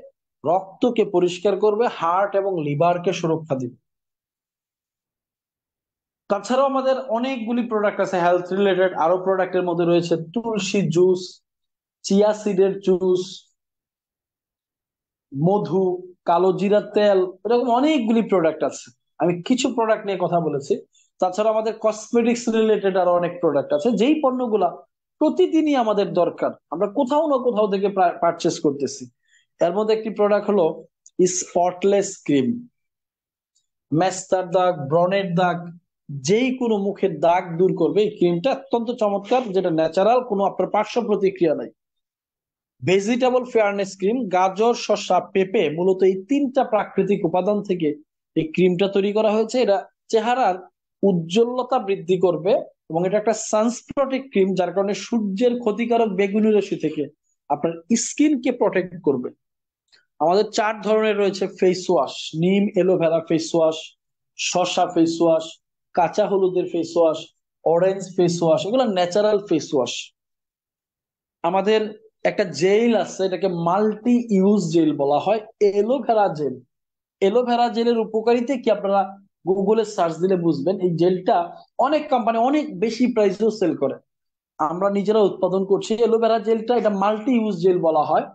S3: রক্তকে পরিষ্কার করবে, হার্ট এবং লিভারকে সুরক্ষা দিবে। তাছাড়াও আমাদের অনেকগুলি প্রোডাক্ট আছে হেলথ রিলেটেড। আরো প্রোডাক্টের মধ্যে রয়েছে তুলসী জুস, চিয়া সিডের জুস, মধু, কালো জিরার তেল, এরকম অনেকগুলি প্রোডাক্ট আছে। আমি কিছু প্রোডাক্ট নিয়ে কথা বলেছি। তাছাড়া আমাদের কসমেটিক্স রিলেটেড আরো অনেক প্রোডাক্ট আছে, যেই পণ্যগুলা প্রতিদিনই আমাদের দরকার, আমরা কোথাও না কোথাও থেকে পারচেস করতেছি। এর মধ্যে একটি প্রোডাক্ট হলো স্পটলেস ক্রিম। মেস্তার দাগ, ব্রণের দাগ, যেই কোনো মুখের দাগ দূর করবে এই ক্রিমটা, অত্যন্ত চমৎকার, যেটা ন্যাচারাল, কোনো আপনার পার্শ্ব প্রতিক্রিয়া নাই। ভেজিটেবল ফেয়ারনেস ক্রিম, গাজর, শসা, পেঁপে, মূলত এই 3টা প্রাকৃতিক উপাদান থেকে এই ক্রিমটা তৈরি করা হয়েছে। এটা চেহারার উজ্জ্বলতা বৃদ্ধি করবে এবং এটা একটা সানস্প্রটেক্ট ক্রিম, যার কারণে সূর্যের ক্ষতিকারক বেগুনি রশ্মি থেকে আপনার স্কিনকে প্রটেক্ট করবে। আমাদের 4 ধরনের রয়েছে ফেস ওয়াশ: নিম এলোভেরা ফেস ওয়াশ, শসা ফেস ওয়াশ, কাঁচা হলুদের face wash, orange face wash, এগুলো ন্যাচারাল ফেস ওয়াশ। আমাদের একটা জেল আছে, এটাকে মাল্টি ইউজ জেল বলা হয়, এলোভেরা জেল। এলোভেরা জেলের উপকারিতা কি আপনারা গুগলে সার্চ দিলে বুঝবেন। এই জেলটা অনেক কোম্পানি অনেক বেশি প্রাইসেও সেল করে, আমরা নিজেরা উৎপাদন করছি এলোভেরা জেলটা। এটা মাল্টি ইউজ জেল বলা হয়।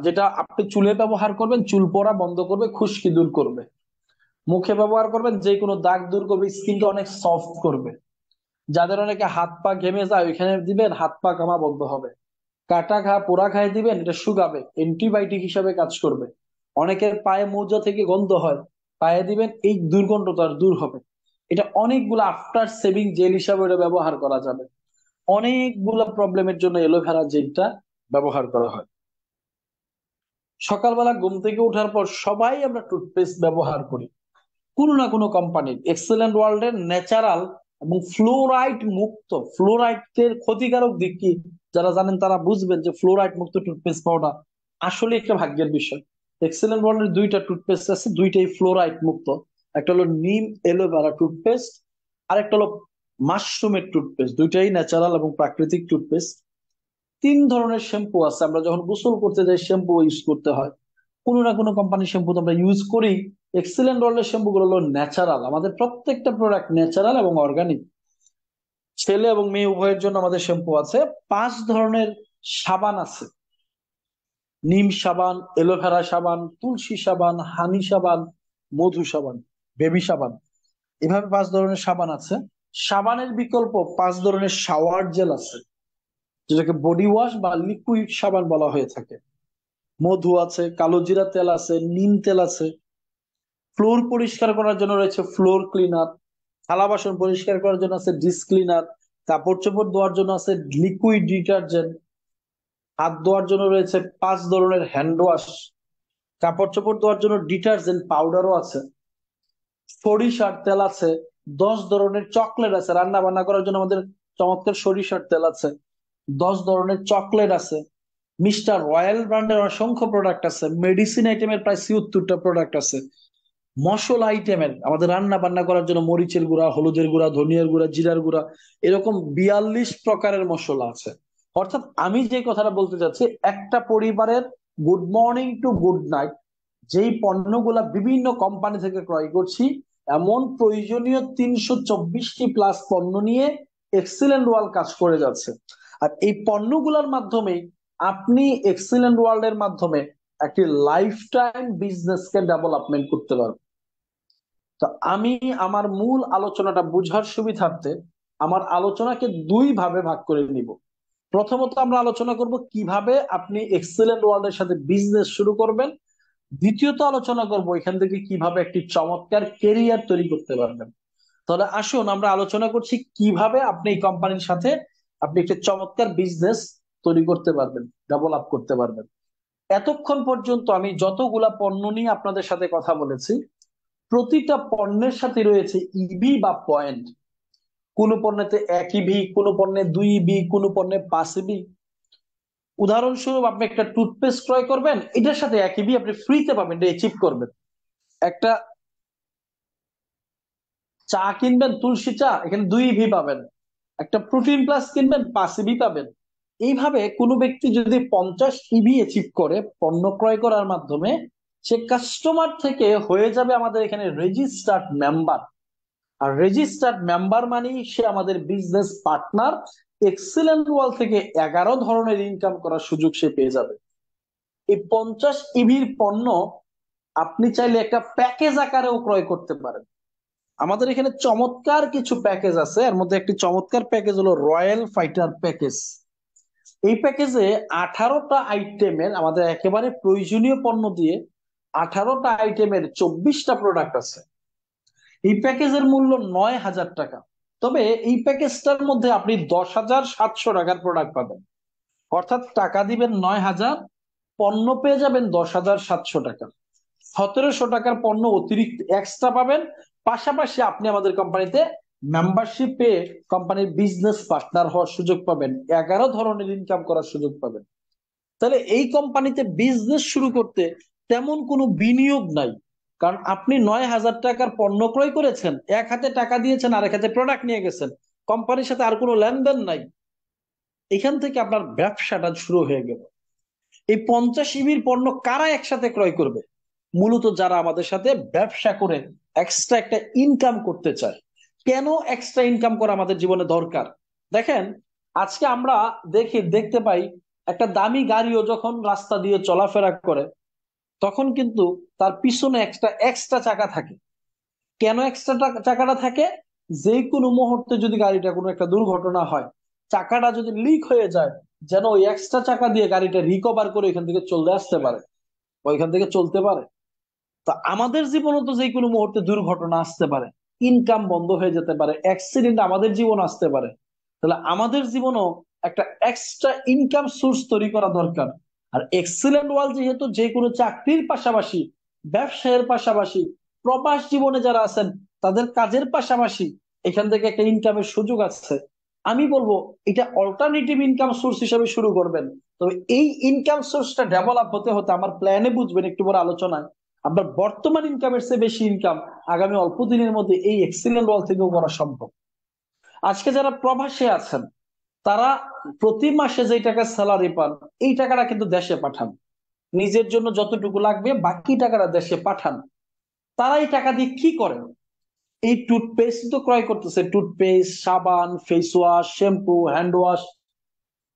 S3: যেটা আপনি চুলে ব্যবহার করবেন, চুল পড়া বন্ধ করবে, খুশকি দূর করবে। মুখে ব্যবহার করবেন, যে কোনো দাগ দূর করবে, স্কিনটা অনেক সফট করবে। যাদের অনেকে হাত পা ঘেমে যায়, ওইখানে দিবেন, হাত পা ঘামা বন্ধ হবে। কাটা ঘা, পোড়া ঘায়ে দিবেন, এটা শুকাবে, অ্যান্টিবায়োটিক হিসাবে কাজ করবে। অনেকের পায়ে মোজা থেকে গন্ধ হয়, পায়ে দিবেন, এই দুর্গন্ধটা দূর হবে। এটা অনেকগুলো আফটার সেভিং জেল হিসাবে এটা ব্যবহার করা যাবে। অনেকগুলো প্রবলেমের জন্য এলোভেরা জেলটা ব্যবহার করা হয়। সকালবেলা ঘুম থেকে ওঠার পর সবাই আমরা টুথপেস্ট ব্যবহার করি, কোনো না কোনো কোম্পানির। এক্সেলেন্ট ওয়ার্ল্ডের ন্যাচারাল এবং ফ্লোরাইড মুক্ত। ফ্লোরাইডের ক্ষতিকারক দিক কি যারা জানেন তারা বুঝবেন যে ফ্লোরাইড মুক্ত টুথপেস্ট পাওয়াটা আসলে একটা ভাগ্যের বিষয়। এক্সেলেন্ট ওয়ার্ল্ডের 2টা টুথপেস্ট আছে, 2টাই ফ্লোরাইড মুক্ত। একটা হলো নিম এলোভেরা টুথপেস্ট, আর একটা হলো মাশরুমের টুথপেস্ট। 2টাই ন্যাচারাল এবং প্রাকৃতিক টুথপেস্ট। তিন ধরনের শ্যাম্পু আছে, আমরা যখন গোসল করতে যাই শ্যাম্পু ইউজ করতে হয়, কোনো না কোনো কোম্পানির শ্যাম্পু তো আমরা ইউজ করি। এক্সিলেন্ট ওয়ার্ল্ডের শ্যাম্পু গুলো হলো ন্যাচারাল, আমাদের প্রত্যেকটা প্রোডাক্ট ন্যাচারাল এবং অর্গানিক। ছেলে এবং মেয়ে উভয়ের জন্য আমাদের শ্যাম্পু আছে। পাঁচ ধরনের সাবান আছে: নিম সাবান, এলোভেরা সাবান, তুলসী সাবান, হানি সাবান, মধু সাবান, বেবি সাবান। এভাবে পাঁচ ধরনের সাবান আছে। সাবানের বিকল্প পাঁচ ধরনের শাওয়ার জেল আছে, যেটাকে বডি ওয়াশ বা লিকুইড সাবান বলা হয়ে থাকে। মধু আছে, কালো জিরা তেল আছে, নিম তেল আছে। ফ্লোর পরিষ্কার করার জন্য রয়েছে ফ্লোর ক্লিনার। থালা বাসন পরিষ্কার করার জন্য আছে ডিস ক্লিনার। কাপড় চোপড় ধোয়ার জন্য আছে লিকুইড ডিটারজেন্ট। হাত ধোয়ার জন্য রয়েছে পাঁচ ধরনের হ্যান্ড ওয়াশ। কাপড় চোপড় ধোয়ার জন্য ডিটারজেন্ট পাউডারও আছে। সরিষার তেল আছে। 10 ধরনের চকলেট আছে, রান্না বান্না করার জন্য আমাদের চমৎকার সরিষার তেল আছে। 10 ধরনের চকলেট আছে। মিস্টার রয়্যাল ব্র্যান্ডের অসংখ্য প্রোডাক্ট আছে। মেডিসিন আইটেমের প্রায় 76টা প্রোডাক্ট আছে। মশলা আইটেমের আমাদের রান্না বান্না করার জন্য মরিচের গুঁড়া, হলুদের গুঁড়া, ধনিয়ার গুঁড়া, জিরার গুঁড়া, এরকম 42 প্রকারের মশলা আছে। অর্থাৎ আমি যে কথাটা বলতে চাচ্ছি, একটা পরিবারের good morning to good night যেই পণ্যগুলা বিভিন্ন কোম্পানি থেকে ক্রয় করছি, এমন প্রয়োজনীয় 324টি প্লাস পণ্য নিয়ে এক্সিলেন্ট ওয়ার্ল্ড কাজ করে যাচ্ছে। আর এই পণ্যগুলোর মাধ্যমে আপনি এক্সিলেন্ট ওয়ার্ল্ড এর মাধ্যমে একটি লাইফ টাইম বিজনেসকে ডেভেলপমেন্ট করতে পারবেন। তো আমি আমার মূল আলোচনাটা বুঝার সুবিধার্থে আমার আলোচনাকে দুই ভাবে ভাগ করে নিব। প্রথমত আমরা আলোচনা করব কিভাবে আপনি এক্সেলেন্ট ওয়ার্ল্ড এর সাথে বিজনেস শুরু করবেন। দ্বিতীয়ত আলোচনা করব এখান থেকে কিভাবে একটি চমৎকার কেরিয়ার তৈরি করতে পারবেন। তাহলে আসুন আমরা আলোচনা করছি কিভাবে আপনি এই কোম্পানির সাথে আপনি একটি চমৎকার বিজনেস তৈরি করতে পারবেন, ডেভেলপ করতে পারবেন। এতক্ষণ পর্যন্ত আমি যতগুলা পণ্য নিয়ে আপনাদের সাথে কথা বলেছি, প্রতিটা পণ্যের সাথে রয়েছে ইবি বা পয়েন্ট। কোন পণ্যেতে 1 ইবি, কোন পণ্যে 2 ইবি, কোন পণ্যে 5 ইবি। উদাহরণস্বরূপ আপনি একটা টুথপেস্ট ক্রয় করবেন, এটার সাথে 1 ইবি আপনি ফ্রিতে পাবেন, এটা অ্যাচিভ করবেন। একটা চা কিনবেন, তুলসী চা, এখানে 2 ইবি পাবেন। একটা প্রোটিন প্লাস কিনবেন, 5 ইবি পাবেন। এইভাবে কোনো ব্যক্তি যদি 50 ইবি অ্যাচিভ করে পণ্য ক্রয় করার মাধ্যমে, সে কাস্টমার থেকে হয়ে যাবে আমাদের এখানে রেজিস্টার্ড মেম্বার। আর রেজিস্টার্ড মেম্বার মানেই সে আমাদের বিজনেস পার্টনার। এক্সিলেন্ট ওয়াল থেকে 11 ধরনের ইনকাম করার সুযোগ সে পেয়ে যাবে। এই 50 ইবির পণ্য আপনি চাইলে একটা প্যাকেজ আকারেও ক্রয় করতে পারেন। আমাদের এখানে চমৎকার কিছু প্যাকেজ আছে, এর মধ্যে একটি চমৎকার প্যাকেজ হলো রয়্যাল ফাইটার প্যাকেজ। এই প্যাকেজে 18টা আইটেমের আমাদের একেবারে প্রয়োজনীয় পণ্য দিয়ে 18টা আইটেমের 24টা প্রোডাক্ট আছে। এই প্যাকেজের মূল্য 9,000 টাকা। তবে এই প্যাকেজটার মধ্যে আপনি 10,700 টাকার প্রোডাক্ট পাবেন। অর্থাৎ টাকা দিবেন 9,000, পণ্য পেয়ে যাবেন 10,700 টাকা। 1700 টাকার পণ্য অতিরিক্ত এক্সট্রা পাবেন। পাশাপাশি আপনি আমাদের কোম্পানিতে মেম্বারশিপ পেয়ে কোম্পানির বিজনেস পার্টনার হওয়ার সুযোগ পাবেন, 11 ধরনের ইনকাম করার সুযোগ পাবেন। তাহলে এই কোম্পানিতে বিজনেস শুরু করতে তেমন কোনো বিনিয়োগ নাই। কারণ আপনি 9,000 টাকার পণ্য ক্রয় করেছেন, এক হাতে টাকা দিয়েছেন, আরেক হাতে প্রোডাক্ট নিয়ে গেছেন, কোম্পানির সাথে আর কোনো লেনদেন নাই। এখান থেকে আপনার ব্যবসাটা শুরু হয়ে গেল। এই 50 ইবির পণ্য কারা একসাথে ক্রয় করবে? মূলত যারা আমাদের সাথে ব্যবসা করে এক্সট্রা একটা ইনকাম করতে চায়। কেন এক্সট্রা ইনকাম করা আমাদের জীবনে দরকার? দেখেন, আজকে আমরা দেখতে পাই একটা দামি গাড়িও যখন রাস্তা দিয়ে চলাফেরা করে, তখন কিন্তু তার পিছনে এক্সট্রা এক্সট্রা চাকা থাকে। কেন এক্সট্রা চাকাটা থাকে? যে কোনো মুহূর্তে যদি গাড়িটা কোনো একটা দুর্ঘটনা হয়, চাকাটা যদি লিক হয়ে যায়, যেন ওই এক্সট্রা চাকা দিয়ে গাড়িটা রিকভার করে ওইখান থেকে চলে আসতে পারে, ওইখান থেকে চলতে পারে। তো আমাদের জীবনে তো যে কোনো মুহূর্তে দুর্ঘটনা আসতে পারে, ইনকাম বন্ধ হয়ে যেতে পারে, অ্যাক্সিডেন্ট আমাদের জীবন আসতে পারে। তাহলে আমাদের জীবনও একটা এক্সট্রা ইনকাম সোর্স তৈরি করা দরকার। আর এক্সিলেন্ট ওয়াল যেহেতু যে কোনো চাকরির পাশাপাশি, ব্যবসায়ের পাশাপাশি, প্রবাস জীবনে যারা আছেন তাদের কাজের পাশাপাশি এখান থেকে একটা ইনকামের সুযোগ আছে। আমি বলবো এটা অল্টারনেটিভ ইনকাম সোর্স হিসেবে শুরু করবেন। তবে এই ইনকাম সোর্সটা ডেভেলপ হতে হতে আমার প্ল্যানে বুঝবেন একটু বড় আলোচনায়, আপনার বর্তমান ইনকামের চেয়ে বেশি ইনকাম আগামী অল্প দিনের মধ্যে এই এক্সিলেন্ট ওয়াল থেকেও করা সম্ভব। আজকে যারা প্রবাসে আছেন তারা প্রতি মাসে যে টাকা স্যালারি পান, এই টাকাটা কিন্তু দেশে পাঠান, নিজের জন্য যতটুকু লাগবে বাকি টাকাটা দেশে পাঠান। তারা এই টাকা দিয়ে কি করেন? এই টুথপেস্ট তো ক্রয় করতেছে, টুথপেস্ট, সাবান, face wash, shampoo, hand wash,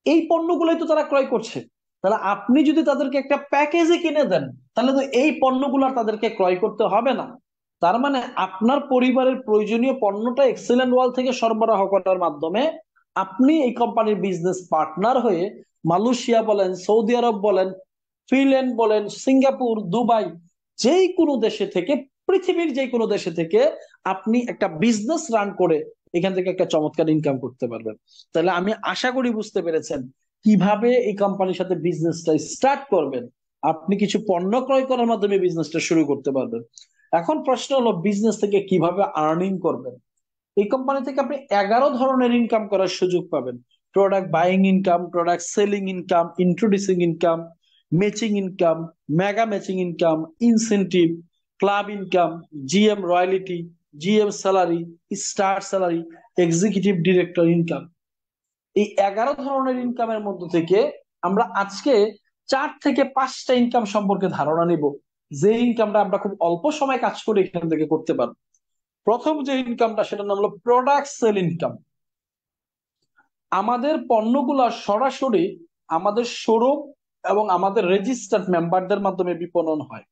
S3: এই পণ্যগুলোই তো তারা ক্রয় করছে। তাহলে আপনি যদি তাদেরকে একটা প্যাকেজে কিনে দেন, তাহলে তো এই পণ্যগুলো আর তাদেরকে ক্রয় করতে হবে না। তার মানে আপনার পরিবারের প্রয়োজনীয় পণ্যটা এক্সেলেন্ট ওয়াল থেকে সরবরাহ করার মাধ্যমে আপনি এই কোম্পানির বিজনেস পার্টনার হয়ে মালয়েশিয়া বলেন, সৌদি আরব বলেন, ফিনল্যান্ড বলেন, সিঙ্গাপুর, দুবাই, যেই কোনো দেশে থেকে, পৃথিবীর যে কোনো দেশে থেকে আপনি একটা বিজনেস রান করে এখান থেকে একটা চমৎকার ইনকাম করতে পারবেন। তাহলে আমি আশা করি বুঝতে পেরেছেন কিভাবে এই কোম্পানির সাথে বিজনেসটা স্টার্ট করবেন। আপনি কিছু পণ্য ক্রয় করার মাধ্যমে বিজনেসটা শুরু করতে পারবেন। এখন প্রশ্ন হলো বিজনেস থেকে কিভাবে আর্নিং করবেন। এই কোম্পানি থেকে আপনি 11 ধরনের ইনকাম করার সুযোগ পাবেন। Product buying income, product selling income, introducing income, matching income, mega matching income, incentive, club income, GM royalty, GM salary, star salary, executive director income. এই 11 ধরনের ইনকামের মধ্যে থেকে আমরা আজকে 4 থেকে 5টা ইনকাম সম্পর্কে ধারণা নিব, যে ইনকামটা আমরা খুব অল্প সময় কাজ করে এখান থেকে করতে পারবো। প্রথম যে ইনকামটা, সেটার নাম হলো প্রোডাক্ট সেল ইনকাম। আমাদের পণ্যগুলা সরাসরি আমাদের শোরুম এবং আমাদের রেজিস্টার্ড মেম্বারদের মাধ্যমে বিপণন হয়।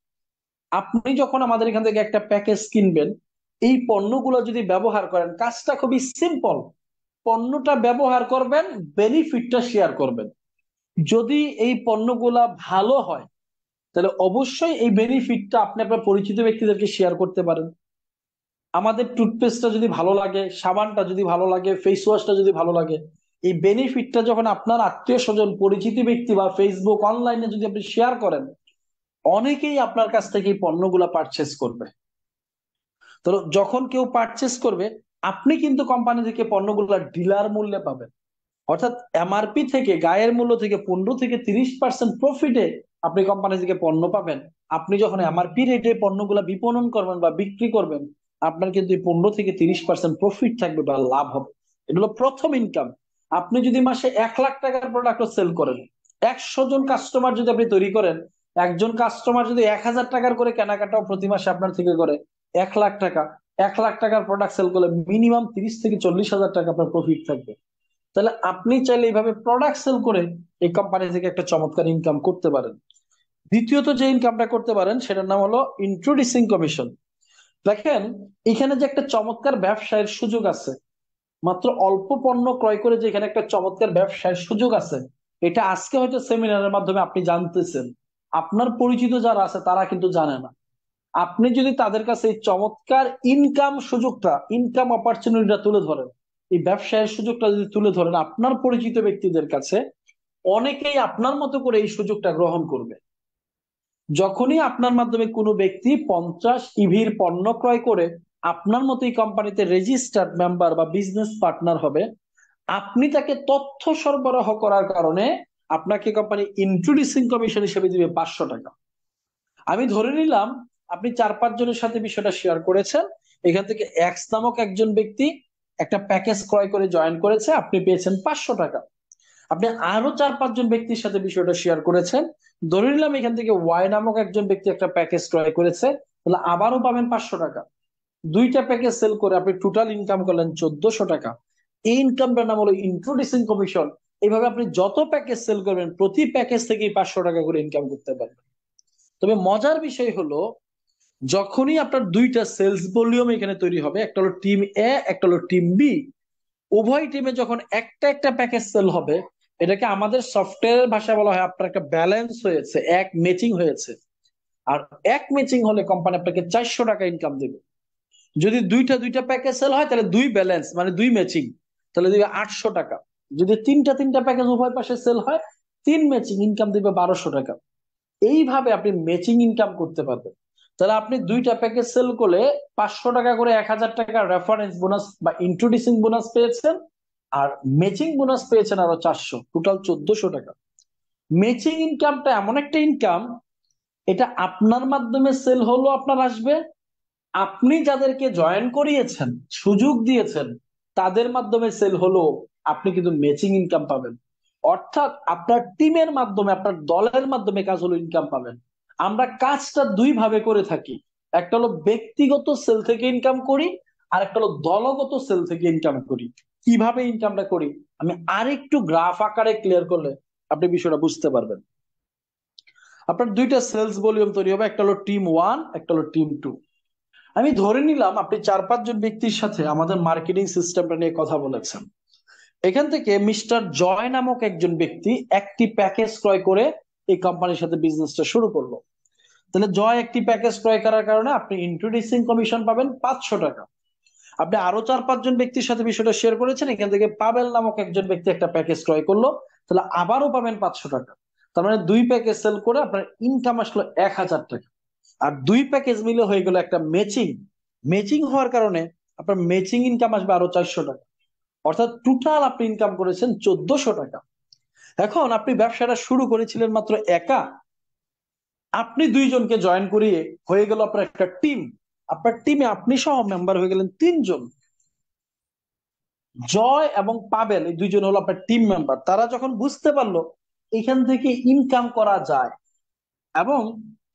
S3: আপনি যখন আমাদের এখান থেকে একটা প্যাকেজ কিনবেন, এই পণ্যগুলো যদি ব্যবহার করেন, কাজটা খুবই সিম্পল। পণ্যটা ব্যবহার করবেন, বেনিফিটটা শেয়ার করবেন। যদি এই পণ্যগুলা ভালো হয়, তাহলে অবশ্যই এই বেনিফিটটা আপনি আপনার পরিচিত ব্যক্তিদেরকে শেয়ার করতে পারেন। আমাদের টুথপেস্টটা যদি ভালো লাগে, সাবানটা যদি ভালো লাগে, ফেস ওয়াশটা যদি ভালো লাগে, এই বেনিফিটটা যখন আপনার আত্মীয় স্বজন, পরিচিত ব্যক্তি বা ফেসবুক অনলাইনে যদি আপনি শেয়ার করেন, অনেকেই আপনার কাছ থেকে এই পণ্যগুলা পারচেস করবে। তো যখন কেউ পারচেস করবে, আপনি কিন্তু কোম্পানি থেকে পণ্যগুলা ডিলার মূল্যে পাবেন। অর্থাৎ এমআরপি থেকে, গায়ের মূল্য থেকে 15 থেকে 30% প্রফিটে আপনি কোম্পানি থেকে পণ্য পাবেন। আপনি যখন এমআরপি রেটে পণ্যগুলা বিপণন করবেন বা বিক্রি করবেন, আপনার কিন্তু 15 থেকে 30% প্রফিট থাকবে বা লাভ হবে। এটা হলো প্রথম ইনকাম। আপনি যদি মাসে 1 লাখ টাকার প্রোডাক্ট সেল করেন, 100 জন কাস্টমার যদি আপনি তৈরি করেন, একজন কাস্টমার যদি 1,000 টাকার করে কেনাকাটাও প্রতি মাসে আপনার থেকে করে, 1 লাখ টাকা, 1 লাখ টাকার প্রোডাক্ট সেল করলে মিনিমাম 30 থেকে 40 হাজার টাকা আপনার প্রফিট থাকবে। তাহলে আপনি চাইলে এইভাবে প্রোডাক্ট সেল করে এই কোম্পানি থেকে একটা চমৎকার ইনকাম করতে পারেন। দ্বিতীয়ত যে ইনকামটা করতে পারেন, সেটার নাম হলো ইন্ট্রোডিউসিং কমিশন। দেখেন, এখানে যে একটা চমৎকার ব্যবসায়ের সুযোগ আছে, মাত্র অল্প পণ্য ক্রয় করে যে এখানে একটা চমৎকার ব্যবসায়ের সুযোগ আছে, এটা আজকে হয়তো সেমিনারের মাধ্যমে আপনি জানতেছেন। আপনার পরিচিত যারা আছে তারা কিন্তু জানে না। আপনি যদি তাদের কাছে এই চমৎকার ইনকাম সুযোগটা, ইনকাম অপরচুনিটিটা তুলে ধরেন, এই ব্যবসায়ের সুযোগটা যদি তুলে ধরেন আপনার পরিচিত ব্যক্তিদের কাছে, অনেকেই আপনার মতো করে এই সুযোগটা গ্রহণ করবে। যখনই আপনার মাধ্যমে কোনো ব্যক্তি 50 ইভির পণ্য ক্রয় করে আপনার মতো এই কোম্পানিতে রেজিস্টার্ড মেম্বার বা বিজনেস পার্টনার হবে, আপনি তাকে তথ্য সরবরাহ করার কারণে আপনাকে কোম্পানি ইন্ট্রোডিউসিং কমিশন হিসেবে দিবে 500 টাকা। আমি ধরে নিলাম আপনি 4-5 জনের সাথে বিষয়টা শেয়ার করেছেন, এখান থেকে এক্স নামক একজন ব্যক্তি একটা প্যাকেজ ক্রয় করে জয়েন করেছে, আপনি পেয়েছেন 500 টাকা। আপনি আরো 4-5 জন ব্যক্তির সাথে বিষয়টা শেয়ার করেছেন, ধরে নিলাম এখান থেকে ওয়াই নামক একজন ব্যক্তি একটা প্যাকেজ ক্রয় করেছে, তাহলে আবারও পাবেন 500 টাকা। দুইটা প্যাকেজ সেল করে আপনি টোটাল ইনকাম করলেন 1400 টাকা। এই ইনকামটার নাম হলো ইন্ট্রোডিউসিং কমিশন। এইভাবে আপনি যত প্যাকেজ সেল করবেন, প্রতি প্যাকেজ থেকেই 500 টাকা করে ইনকাম করতে পারবেন। তবে মজার বিষয় হলো, যখনই আপনার দুইটা সেলস ভলিউম এখানে তৈরি হবে, একটা হলো টিম এ, একটা হলো টিম বি, উভয় টিমে যখন একটা একটা প্যাকেজ সেল হবে, এটাকে আমাদের সফটওয়্যারের ভাষায় বলা হয় আপনার একটা ব্যালেন্স হয়েছে, এক ম্যাচিং হয়েছে। আর এক ম্যাচিং হলে কোম্পানি আপনাকে 400 টাকা ইনকাম দেবে। যদি দুইটা দুইটা প্যাকেজ সেল হয়, তাহলে দুই ব্যালেন্স মানে দুই ম্যাচিং, তাহলে দিবে 800 টাকা। যদি তিনটা তিনটা প্যাকেজ উভয় পাশে সেল হয়, তিন ম্যাচিং, ইনকাম দিবে 1200 টাকা। এইভাবে আপনি ম্যাচিং ইনকাম করতে পারবেন। তাহলে আপনি দুইটা প্যাকেজ সেল করলে 500 টাকা করে 1,000 টাকা রেফারেন্স বোনাস বা ইন্ট্রোডিউসিং বোনাস পেয়েছেন, আর ম্যাচিং বোনাস পেয়েছেন আরো 400, টোটাল 1400 টাকা। ম্যাচিং ইনকামটা এমন একটা ইনকাম, এটা আপনার মাধ্যমে সেল হলো আপনার আসবে, আপনি যাদেরকে জয়েন করিয়েছেন, সুযোগ দিয়েছেন, তাদের মাধ্যমে সেল হলো আপনি কিন্তু ম্যাচিং ইনকাম পাবেন। অর্থাৎ আপনার টিমের মাধ্যমে, আপনার দলের মাধ্যমে কাজ হলো ইনকাম পাবেন। আমরা কাজটা দুই ভাবে করে থাকি, একটা হলো ব্যক্তিগত সেল থেকে ইনকাম করি, আর একটা হলো দলগত সেল থেকে ইনকাম করি। কিভাবে ইনকামটা করি আমি আরেকটু গ্রাফ আকারে ক্লিয়ার করলে আপনি বিষয়টা বুঝতে পারবেন। আপনার দুইটা সেলস ভলিউম তৈরি হবে, একটা হলো টিম ওয়ান, একটা হলো টিম টু। আমি ধরে নিলাম আপনি 4-5 জন ব্যক্তির সাথে আমাদের মার্কেটিং সিস্টেমটা নিয়ে কথা বলেছেন। এখান থেকে মিস্টার জয় নামক একজন ব্যক্তি একটি প্যাকেজ ক্রয় করে এই কোম্পানির সাথে বিজনেসটা শুরু করলো। তাহলে জয় একটি প্যাকেজ ক্রয় করার কারণে আপনি ইন্ট্রোডিউসিং কমিশন পাবেন 500 টাকা। আপনি আরো 4-5 জন ব্যক্তির সাথে বিষয়টা শেয়ার করেছেন, এখান থেকে পাবেল নামক একজন ব্যক্তি একটা প্যাকেজ ক্রয় করলো, তাহলে আবারও পাবেন 500 টাকা। তার মানে দুই প্যাকেজ সেল করে আপনার ইনকাম আসলো 1000 টাকা। আর দুই প্যাকেজ মিলে হয়ে গেল একটা ম্যাচিং। ম্যাচিং হওয়ার কারণে আপনার ম্যাচিং ইনকাম আসবে আরো 400 টাকা। অর্থাৎ টোটাল আপনি ইনকাম করেছেন 1400 টাকা। এখন আপনি ব্যবসাটা শুরু করেছিলেন মাত্র একা, আপনি দুইজনকে জয়েন করিয়ে হয়ে গেল আপনার একটা টিম। আপনার টিমে আপনি সহ মেম্বার হয়ে গেলেন 3 জন। জয় এবং পাবেল এই দুইজন হলো আপনার টিম মেম্বার। তারা যখন বুঝতে পারলো এখান থেকে ইনকাম করা যায় এবং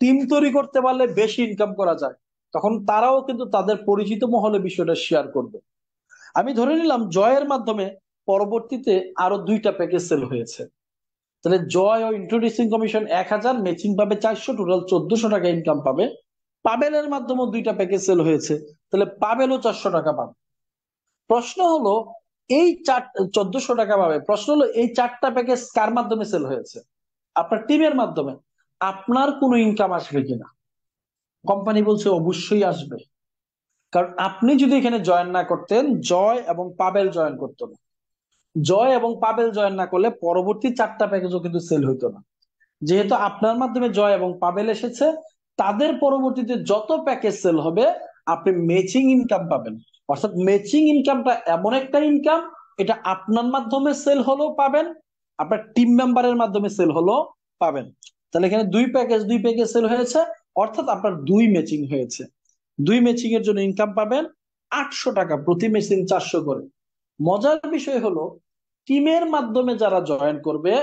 S3: টিম তৈরি করতে পারলে বেশি ইনকাম করা যায়, তখন তারাও কিন্তু তাদের পরিচিত মহলে বিষয়টা শেয়ার করবে। আমি ধরে নিলাম জয়ের মাধ্যমে পরবর্তীতে আরো দুইটা প্যাকেজ সেল হয়েছে। তাহলে জয় ও ইন্ট্রোডিউসিং কমিশন 1000, ম্যাচিং পাবে 400, টোটাল 1400 টাকা ইনকাম পাবে। পাবেলের মাধ্যমে দুইটা প্যাকেজ সেল হয়েছে, তাহলে পাবেলও 400 টাকা পাবে। প্রশ্ন হলো এই 1400 টাকা পাবে, প্রশ্ন হলো এই চারটা প্যাকেজ কার মাধ্যমে সেল হয়েছে? আপনার টিমের মাধ্যমে। আপনার কোনো ইনকাম আসবে কিনা? কোম্পানি বলছে অবশ্যই আসবে। কারণ আপনি যদি এখানে জয়েন না করতেন, জয় এবং পাবেল জয়েন করতো না। জয় এবং পাবেল জয়েন না করলে পরবর্তী চারটা প্যাকেজও কিন্তু সেল হইতো না। যেহেতু আপনার মাধ্যমে জয় এবং পাবেল এসেছে, তাদের পরবর্তীতে যত প্যাকেজ সেল হবে আপনি ম্যাচিং ইনকাম পাবেন। অর্থাৎ ম্যাচিং ইনকামটা এমন একটা ইনকাম, এটা আপনার মাধ্যমে সেল হলেও পাবেন, আপনার টিম মেম্বারের মাধ্যমে সেল হলেও পাবেন। তাহলে এখানে দুই প্যাকেজ সেল হয়েছে, অর্থাৎ আপনার দুই ম্যাচিং হয়েছে। দুই ম্যাচিং এর জন্য ইনকাম পাবেন 800 টাকা, প্রতি ম্যাচিং 400 করে। মজার বিষয় হলো টিমের মাধ্যমে যারা জয়েন করবে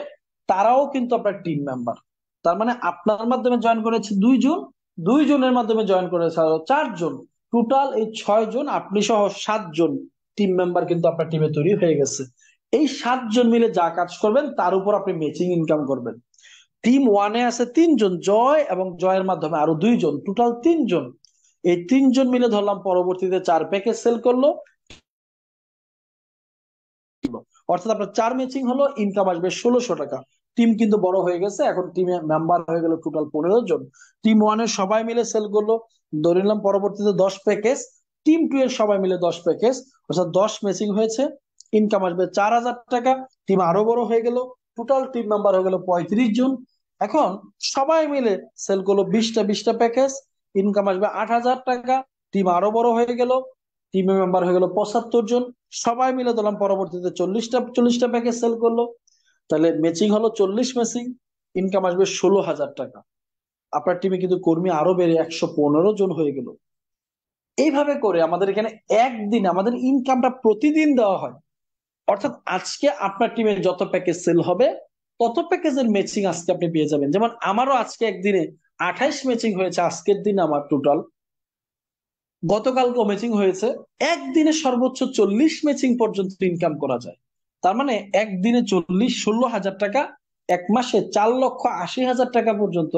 S3: তারাও কিন্তু আপনার টিম মেম্বার। তার মানে আপনার মাধ্যমে জয়েন করেছে 2 জন, 2 জনের মাধ্যমে জয়েন করেছে আরো 4 জন, টোটাল এই 6 জন, আপনি সহ 7 জন টিম মেম্বার কিন্তু আপনার টিমে তৈরি হয়ে গেছে। এই 7 জন মিলে যা কাজ করবেন তার উপর আপনি ম্যাচিং ইনকাম করবেন। টিম ওয়ানে আছে 3 জন, জয় এবং জয়ের মাধ্যমে আরো 2 জন, টোটাল 3 জন। এই 3 জন মিলে ধরলাম পরবর্তীতে 4 প্যাকেজ সেল করলো, অর্থাৎ আপনার 4 ম্যাচিং হলো, ইনকাম আসবে 1600 টাকা। টিম কিন্তু বড় হয়ে গেছে, এখন টিমে মেম্বার হয়ে গেল টোটাল 15 জন। টিম ওয়ানের সবাই মিলে সেল করলো, ধরে নিলাম পরবর্তীতে 10 প্যাকেজ। টিম টু এর সবাই মিলে 10 প্যাকেজ, অর্থাৎ 10 ম্যাচিং হয়েছে, ইনকাম আসবে 4000 টাকা। টিম আরো বড় হয়ে গেল, টোটাল টিম মেম্বার হয়ে গেল 35 জন। এখন সবাই মিলে সেল করলো 20টা প্যাকেজ, ইনকাম আসবে 8000 টাকা। টিম আরো বড় হয়ে গেল, টিমের মেম্বার হয়ে গেল 75 জন। সবাই মিলে দিলাম পরবর্তীতে 40টা প্যাকেজ সেল করলো, তাহলে ম্যাচিং হলো 40 ম্যাচিং, ইনকাম আসবে 16,000 টাকা। আপনার টিমে কিন্তু কর্মী আরো বেড়ে 115 জন হয়ে গেল। এইভাবে করে আমাদের এখানে একদিন আমাদের ইনকামটা প্রতিদিন দেওয়া হয়। অর্থাৎ আজকে আপনার টিমে যত প্যাকেজ সেল হবে তত প্যাকেজের ম্যাচিং আজকে আপনি পেয়ে যাবেন। যেমন আমারও আজকে একদিনে 28 ম্যাচিং হয়েছে, আজকের দিনে আমার টোটাল, গতকালকে ম্যাচিং হয়েছে। একদিনে সর্বোচ্চ 40 ম্যাচিং পর্যন্ত ইনকাম করা যায়। তার মানে একদিনে 40, 16,000 টাকা, এক মাসে 4,80,000 টাকা পর্যন্ত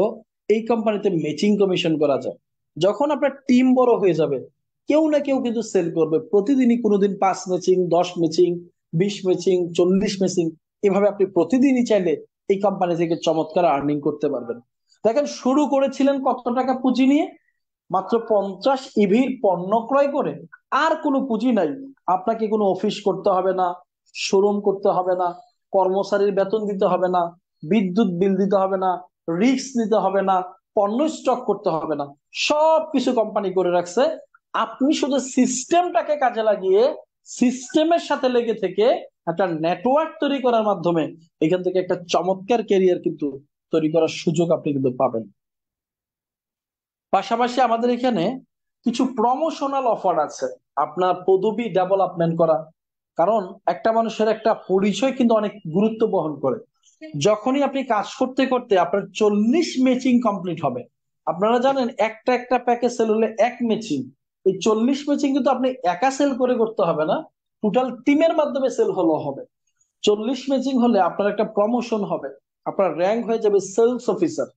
S3: এই কোম্পানিতে ম্যাচিং কমিশন করা যায়। যখন আপনার টিম বড় হয়ে যাবে কেউ না কেউ কিন্তু সেল করবে প্রতিদিনই, কোনোদিন 5 ম্যাচিং, 10 ম্যাচিং, 20 ম্যাচিং, 40 ম্যাচিং, এভাবে আপনি প্রতিদিনই চাইলে এই কোম্পানি থেকে চমৎকার আর্নিং করতে পারবেন। দেখেন শুরু করেছিলেন কত টাকা পুঁজি নিয়ে? মাত্র 50 ইভির পণ্য ক্রয় করে। আর কোনো পুঁজি নাই, আপনাকে কোনো অফিস করতে হবে না, শোরুম করতে হবে না, কর্মচারীর বেতন দিতে হবে না, বিদ্যুৎ বিল দিতে হবে না, রিস্ক নিতে হবে না, পণ্য স্টক করতে হবে না, সবকিছু কোম্পানি করে রাখছে। আপনি শুধু সিস্টেমটাকে কাজে লাগিয়ে সিস্টেমের সাথে লেগে থেকে একটা নেটওয়ার্ক তৈরি করার মাধ্যমে এখান থেকে একটা চমৎকার ক্যারিয়ার কিন্তু তৈরি করার সুযোগ আপনি কিন্তু পাবেন। পাশাপাশি আমাদের এখানে কিছু প্রমোশনাল অফার আছে, আপনার পদবি ডেভেলপমেন্ট করা, কারণ একটা মানুষের একটা পরিচয় কিন্তু অনেক গুরুত্ব বহন করে। যখনই আপনি কাজ করতে করতে আপনার 40 ম্যাচিং কমপ্লিট হবে, আপনারা জানেন একটা একটা প্যাকেজ সেল হলে এক ম্যাচিং, এই 40 ম্যাচিং কিন্তু আপনি একা সেল করে করতে হবে না, টোটাল টিমের মাধ্যমে সেল হলো হবে। 40 ম্যাচিং হলে আপনার একটা প্রমোশন হবে, আপনার র্যাঙ্ক হয়ে যাবে সেলস অফিসার।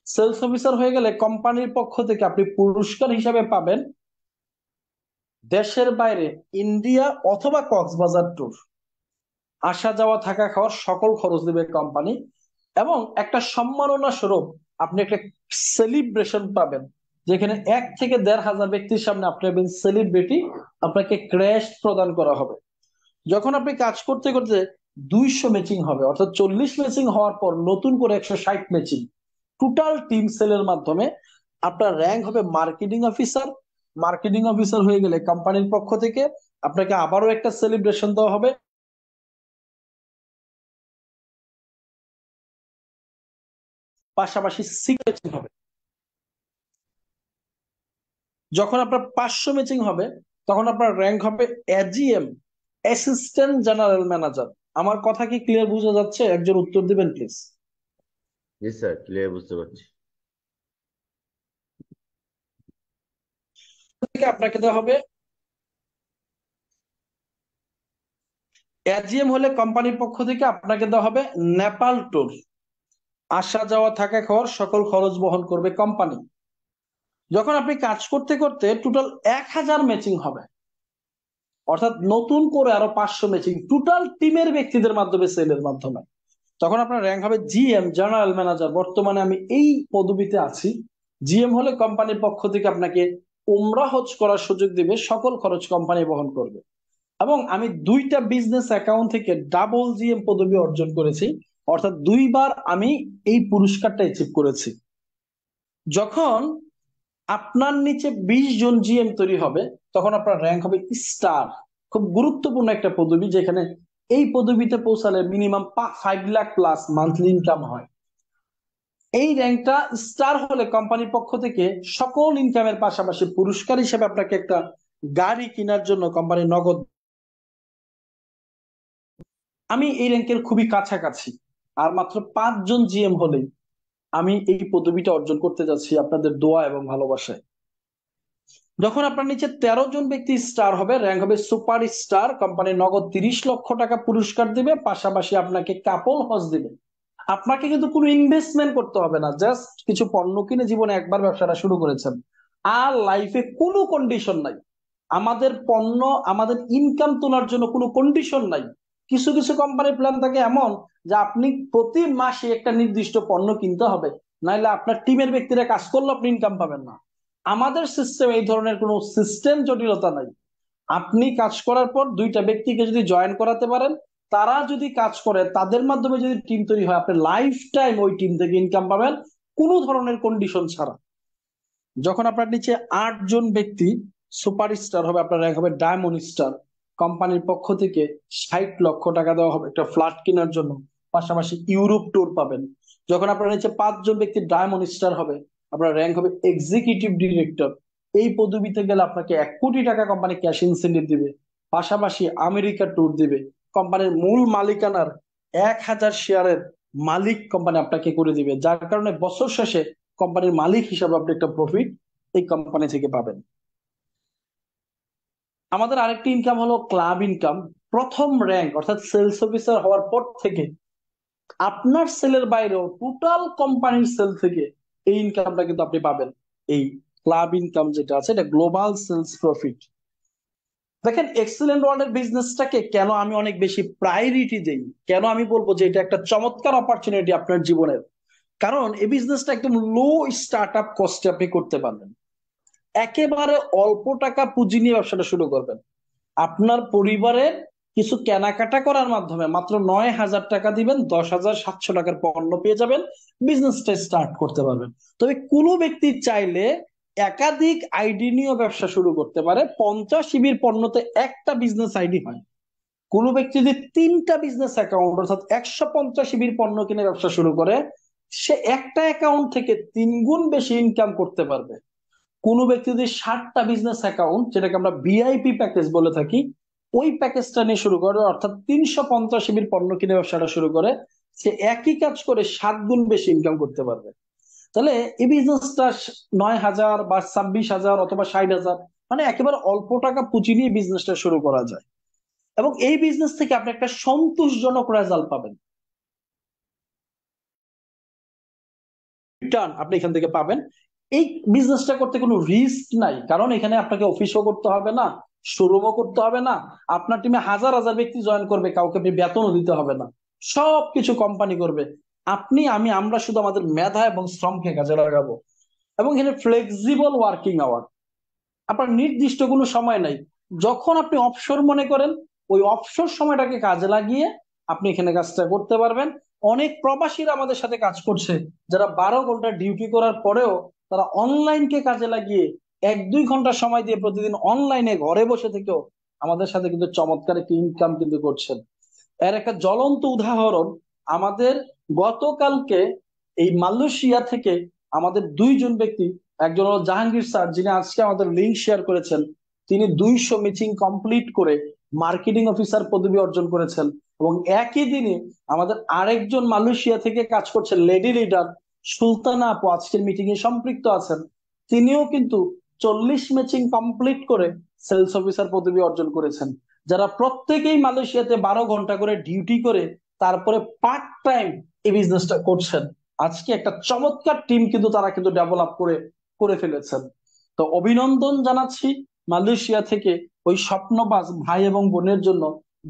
S3: সেলস অফিসার হয়ে গেলে কোম্পানির পক্ষ থেকে আপনি পুরস্কার হিসাবে পাবেন দেশের বাইরে, ইন্ডিয়া অথবা কক্সবাজার ট্যুর, আসা যাওয়া থাকা খাওয়ার সকল খরচ দেবে কোম্পানি। এবং একটা সম্মাননা স্বরূপ আপনি একটা সেলিব্রেশন পাবেন, যেখানে 1 থেকে 1,500 ব্যক্তির সামনে আপনি সেলিব্রিটি, আপনাকে ক্র্যাশ প্রদান করা হবে। যখন আপনি কাজ করতে করতে 200 ম্যাচিং হবে, অর্থাৎ 40 ম্যাচিং হওয়ার পর নতুন করে 160 ম্যাচিং, টোটাল টিম সেলের মাধ্যমে আপনার র্যাঙ্ক হবে মার্কেটিং অফিসার। মার্কেটিং অফিসার হয়ে গেলে কোম্পানির পক্ষ থেকে আপনাকে আবারও একটা সেলিব্রেশন দেওয়া হবে, পাশাপাশি সিগনেচার হবে। যখন আপনার 500 ম্যাচিং হবে, তখন আপনার র্যাঙ্ক হবে এজিএম, অ্যাসিস্ট্যান্ট জেনারেল ম্যানেজার। আমার কথা কি ক্লিয়ার বোঝা যাচ্ছে? একজন উত্তর দিবেন প্লিজ।
S1: জি স্যার, ক্লিয়ার বুঝতে পারছি।
S3: থেকে আপনাকে দেওয়া হবে এজিএম হলে কোম্পানির পক্ষ থেকে আপনাকে দেওয়া হবে নেপাল ট্যুর, আসা যাওয়া থাকা খাওয়ার সকল খরচ বহন করবে কোম্পানি। যখন আপনি কাজ করতে করতে টোটাল 1,000 ম্যাচিং হবে, অর্থাৎ নতুন করে আরো 500 ম্যাচিং টোটাল টিমের ব্যক্তিদের মাধ্যমে সেলের মাধ্যমে, তখন আপনার র্যাঙ্ক হবে জিএম, জেনারেল ম্যানেজার। বর্তমানে আমি এই পদবিতে আছি। জিএম হলে কোম্পানির পক্ষ থেকে আপনাকে উমরা হজ করার সুযোগ দিবে, সকল খরচ কোম্পানি বহন করবে। এবং আমি 2টা বিজনেস অ্যাকাউন্ট থেকে ডাবল জিএম পদবি অর্জন করেছি, অর্থাৎ 2বার আমি এই পুরস্কারটা অ্যাচিভ করেছি। যখন আপনার নিচে 20 জন জিএম তৈরি হবে, তখন আপনার র্যাঙ্ক হবে স্টার। খুব গুরুত্বপূর্ণ একটা পদবি, যেখানে এই পদবিতে পৌঁছালে minimum 5 lakh plus monthly income হয়। এই র্যাঙ্কটা স্টার হলে কোম্পানির পক্ষ থেকে সকল ইনকামের পাশাপাশি পুরস্কার হিসেবে আপনাকে একটা গাড়ি কেনার জন্য কোম্পানি নগদ। আমি এই র্যাঙ্কের খুবই কাছাকাছি, আর মাত্র 5 জন জিএম হলেই আমি এই পদবিটা অর্জন করতে যাচ্ছি আপনাদের দোয়া এবং ভালোবাসায়। যখন আপনার নিচে 13 জন ব্যক্তি স্টার হবে, র্যাঙ্ক হবে সুপার স্টার, কোম্পানি নগদ 30 লক্ষ টাকা পুরস্কার দিবে, পাশাপাশি আপনাকে কাপল হজ দিবে। আপনাকে কিন্তু কোনো ইনভেস্টমেন্ট করতে হবে না, জাস্ট কিছু পণ্য কিনে জীবনে একবার ব্যবসাটা শুরু করেছেন, আর লাইফে কোনো কন্ডিশন নাই। আমাদের পণ্য, আমাদের ইনকাম তোলার জন্য কোনো কন্ডিশন নাই। কিছু কিছু কোম্পানির প্ল্যান থাকে এমন যে আপনি প্রতি মাসে একটা নির্দিষ্ট পণ্য কিনতে হবে, নাইলে আপনার টিমের ব্যক্তিরা কাজ করলে আপনি ইনকাম পাবেন না। আমাদের সিস্টেম এই ধরনের কোনো সিস্টেম জটিলতা নাই। আপনি কাজ করার পর 2টা ব্যক্তিকে যদি জয়েন করাতে পারেন, তারা যদি কাজ করে, তাদের মাধ্যমে যদি টিম তৈরি হয়, আপনি লাইফ টাইম ওই টিম থেকে ইনকাম পাবেন, কোনো ধরনের কন্ডিশন ছাড়া। যখন আপনার নিচে 8 জন ব্যক্তি সুপারস্টার হবে, আপনার র্যাঙ্ক হবে ডায়মন্ড স্টার। কোম্পানির পক্ষ থেকে 60 লক্ষ টাকা দেওয়া হবে একটা ফ্ল্যাট কেনার জন্য, পাশাপাশি ইউরোপ ট্যুর পাবেন। যখন আপনার নিচে 5 জন ব্যক্তি ডায়মন্ড স্টার হবে, আপনার র্যাঙ্ক হবে এক্সিকিউটিভ ডিরেক্টর। এই পদবিতে গেলে আপনাকে 1 কোটি টাকা কোম্পানি ক্যাশ ইনসেন্টিভ দিবে, পাশাপাশি আমেরিকা ট্যুর দিবে। কোম্পানির মূল মালিকানার 1,000 শেয়ারের মালিক কোম্পানি আপনাকে করে দিবে, যার কারণে বছর শেষে কোম্পানির মালিক হিসাবে আপনি একটা প্রফিট এই কোম্পানি থেকে পাবেন। আমাদের আরেকটি ইনকাম হলো ক্লাব ইনকাম। প্রথম র্যাঙ্ক অর্থাৎ সেলস অফিসার হওয়ার পর থেকে আপনার সেলের বাইরেও টোটাল কোম্পানির সেল থেকে এই ইনকামটা কিন্তু আপনি পাবেন। এই ক্লাব ইনকাম যেটা আছে, এটা গ্লোবাল সেলস প্রফিট। দেখেন, এক্সেলেন্ট ওয়ার্ল্ডের বিজনেসটাকে কেন আমি অনেক বেশি প্রায়োরিটি দেই, কেন আমি বলবো যে এটা একটা চমৎকার অপরচুনিটি আপনার জীবনের, কারণ এই বিজনেসটা একদম লো স্টার্ট আপ কস্টে আপনি করতে পারবেন। একেবারে অল্প টাকা পুঁজি নিয়ে ব্যবসাটা শুরু করবেন। আপনার পরিবারের কিছু কেনাকাটা করার মাধ্যমে মাত্র 9,000 টাকা দিবেন, 10,700 টাকার পণ্য পেয়ে যাবেন, বিজনেসটা স্টার্ট করতে পারবেন। তবে কোনো ব্যক্তি চাইলে একাধিক আইডি নিয়ে ব্যবসা শুরু করতে পারে। 50 ইবির পণ্যতে একটা বিজনেস আইডি হয়। কোনো ব্যক্তি যদি 3টা বিজনেস অ্যাকাউন্ট অর্থাৎ 150 ইবির পণ্য কিনে ব্যবসা শুরু করে, সে একটা অ্যাকাউন্ট থেকে 3 গুণ বেশি ইনকাম করতে পারবে। কোনো ব্যক্তি যদি 60টা বিজনেস অ্যাকাউন্ট, যেটাকে আমরা ভিআইপি প্যাকেজ বলে থাকি, ওই প্যাকেজটা নিয়ে শুরু করে, অর্থাৎ 350 MB পণ্য কিনে ব্যবসাটা শুরু করে, সে একই কাজ করে 7 গুণ বেশি ইনকাম করতে পারবে। তাহলে এই বিজনেসটা 9,000 বা 26,000 অথবা 60,000, মানে একেবারে অল্প টাকা পুঁজি নিয়ে বিজনেসটা শুরু করা যায়। এবং এই বিজনেস থেকে আপনি একটা সন্তোষজনক রেজাল্ট পাবেন, রিটার্ন আপনি এখান থেকে পাবেন। এই বিজনেসটা করতে কোনো রিস্ক নাই, কারণ এখানে আপনাকে অফিসও করতে হবে না, শোরুমও করতে হবে না, আপনার টিমে হাজার হাজার ব্যক্তি জয়েন করবে, কাউকে আপনি বেতনও দিতে হবে না, সবকিছু কোম্পানি করবে। আপনি আমি আমরা শুধু আমাদের মেধা এবং শ্রমকে কাজে লাগাবো। এবং এখানে ফ্লেক্সিবল ওয়ার্কিং আওয়ার, আপনার নির্দিষ্ট কোনো সময় নাই। যখন আপনি অবসর মনে করেন, ওই অবসর সময়টাকে কাজে লাগিয়ে আপনি এখানে কাজটা করতে পারবেন। অনেক প্রবাসীরা আমাদের সাথে কাজ করছে, যারা 12 ঘন্টা ডিউটি করার পরেও তারা অনলাইনকে কাজে লাগিয়ে 1-2 ঘন্টা সময় দিয়ে প্রতিদিন অনলাইনে ঘরে বসে থেকেও আমাদের সাথে কিন্তু চমৎকার একটি ইনকাম কিন্তু করছেন। এর একটা জ্বলন্ত উদাহরণ আমাদের গতকালকে এই মালয়েশিয়া থেকে আমাদের 2 জন ব্যক্তি, একজন হলো জাহাঙ্গীর স্যার, যিনি আজকে আমাদের লিঙ্ক শেয়ার করেছেন। তিনি 200 মিটিং কমপ্লিট করে মার্কেটিং অফিসার পদবি অর্জন করেছেন। এবং একই দিনে আমাদের আরেকজন মালয়েশিয়া থেকে কাজ করছেন লেডি লিডার সুলতানা আপু, আজকের মিটিং এ সম্পৃক্ত আছেন। তিনিও কিন্তু 40 মিটিং কমপ্লিট করে সেলস অফিসার পদবি অর্জন করেছেন। যারা প্রত্যেকেই মালয়েশিয়াতে 12 ঘন্টা করে ডিউটি করে তারপরে পার্ট টাইম এই বিজনেসটা করছেন। আজকে একটা চমৎকার টিম কিন্তু তারা কিন্তু ডেভেলপ করে করে ফেলেছেন। তো অভিনন্দন জানাচ্ছি মালয়েশিয়া থেকে ওই স্বপ্নবাজ ভাই এবং বোনের জন্য,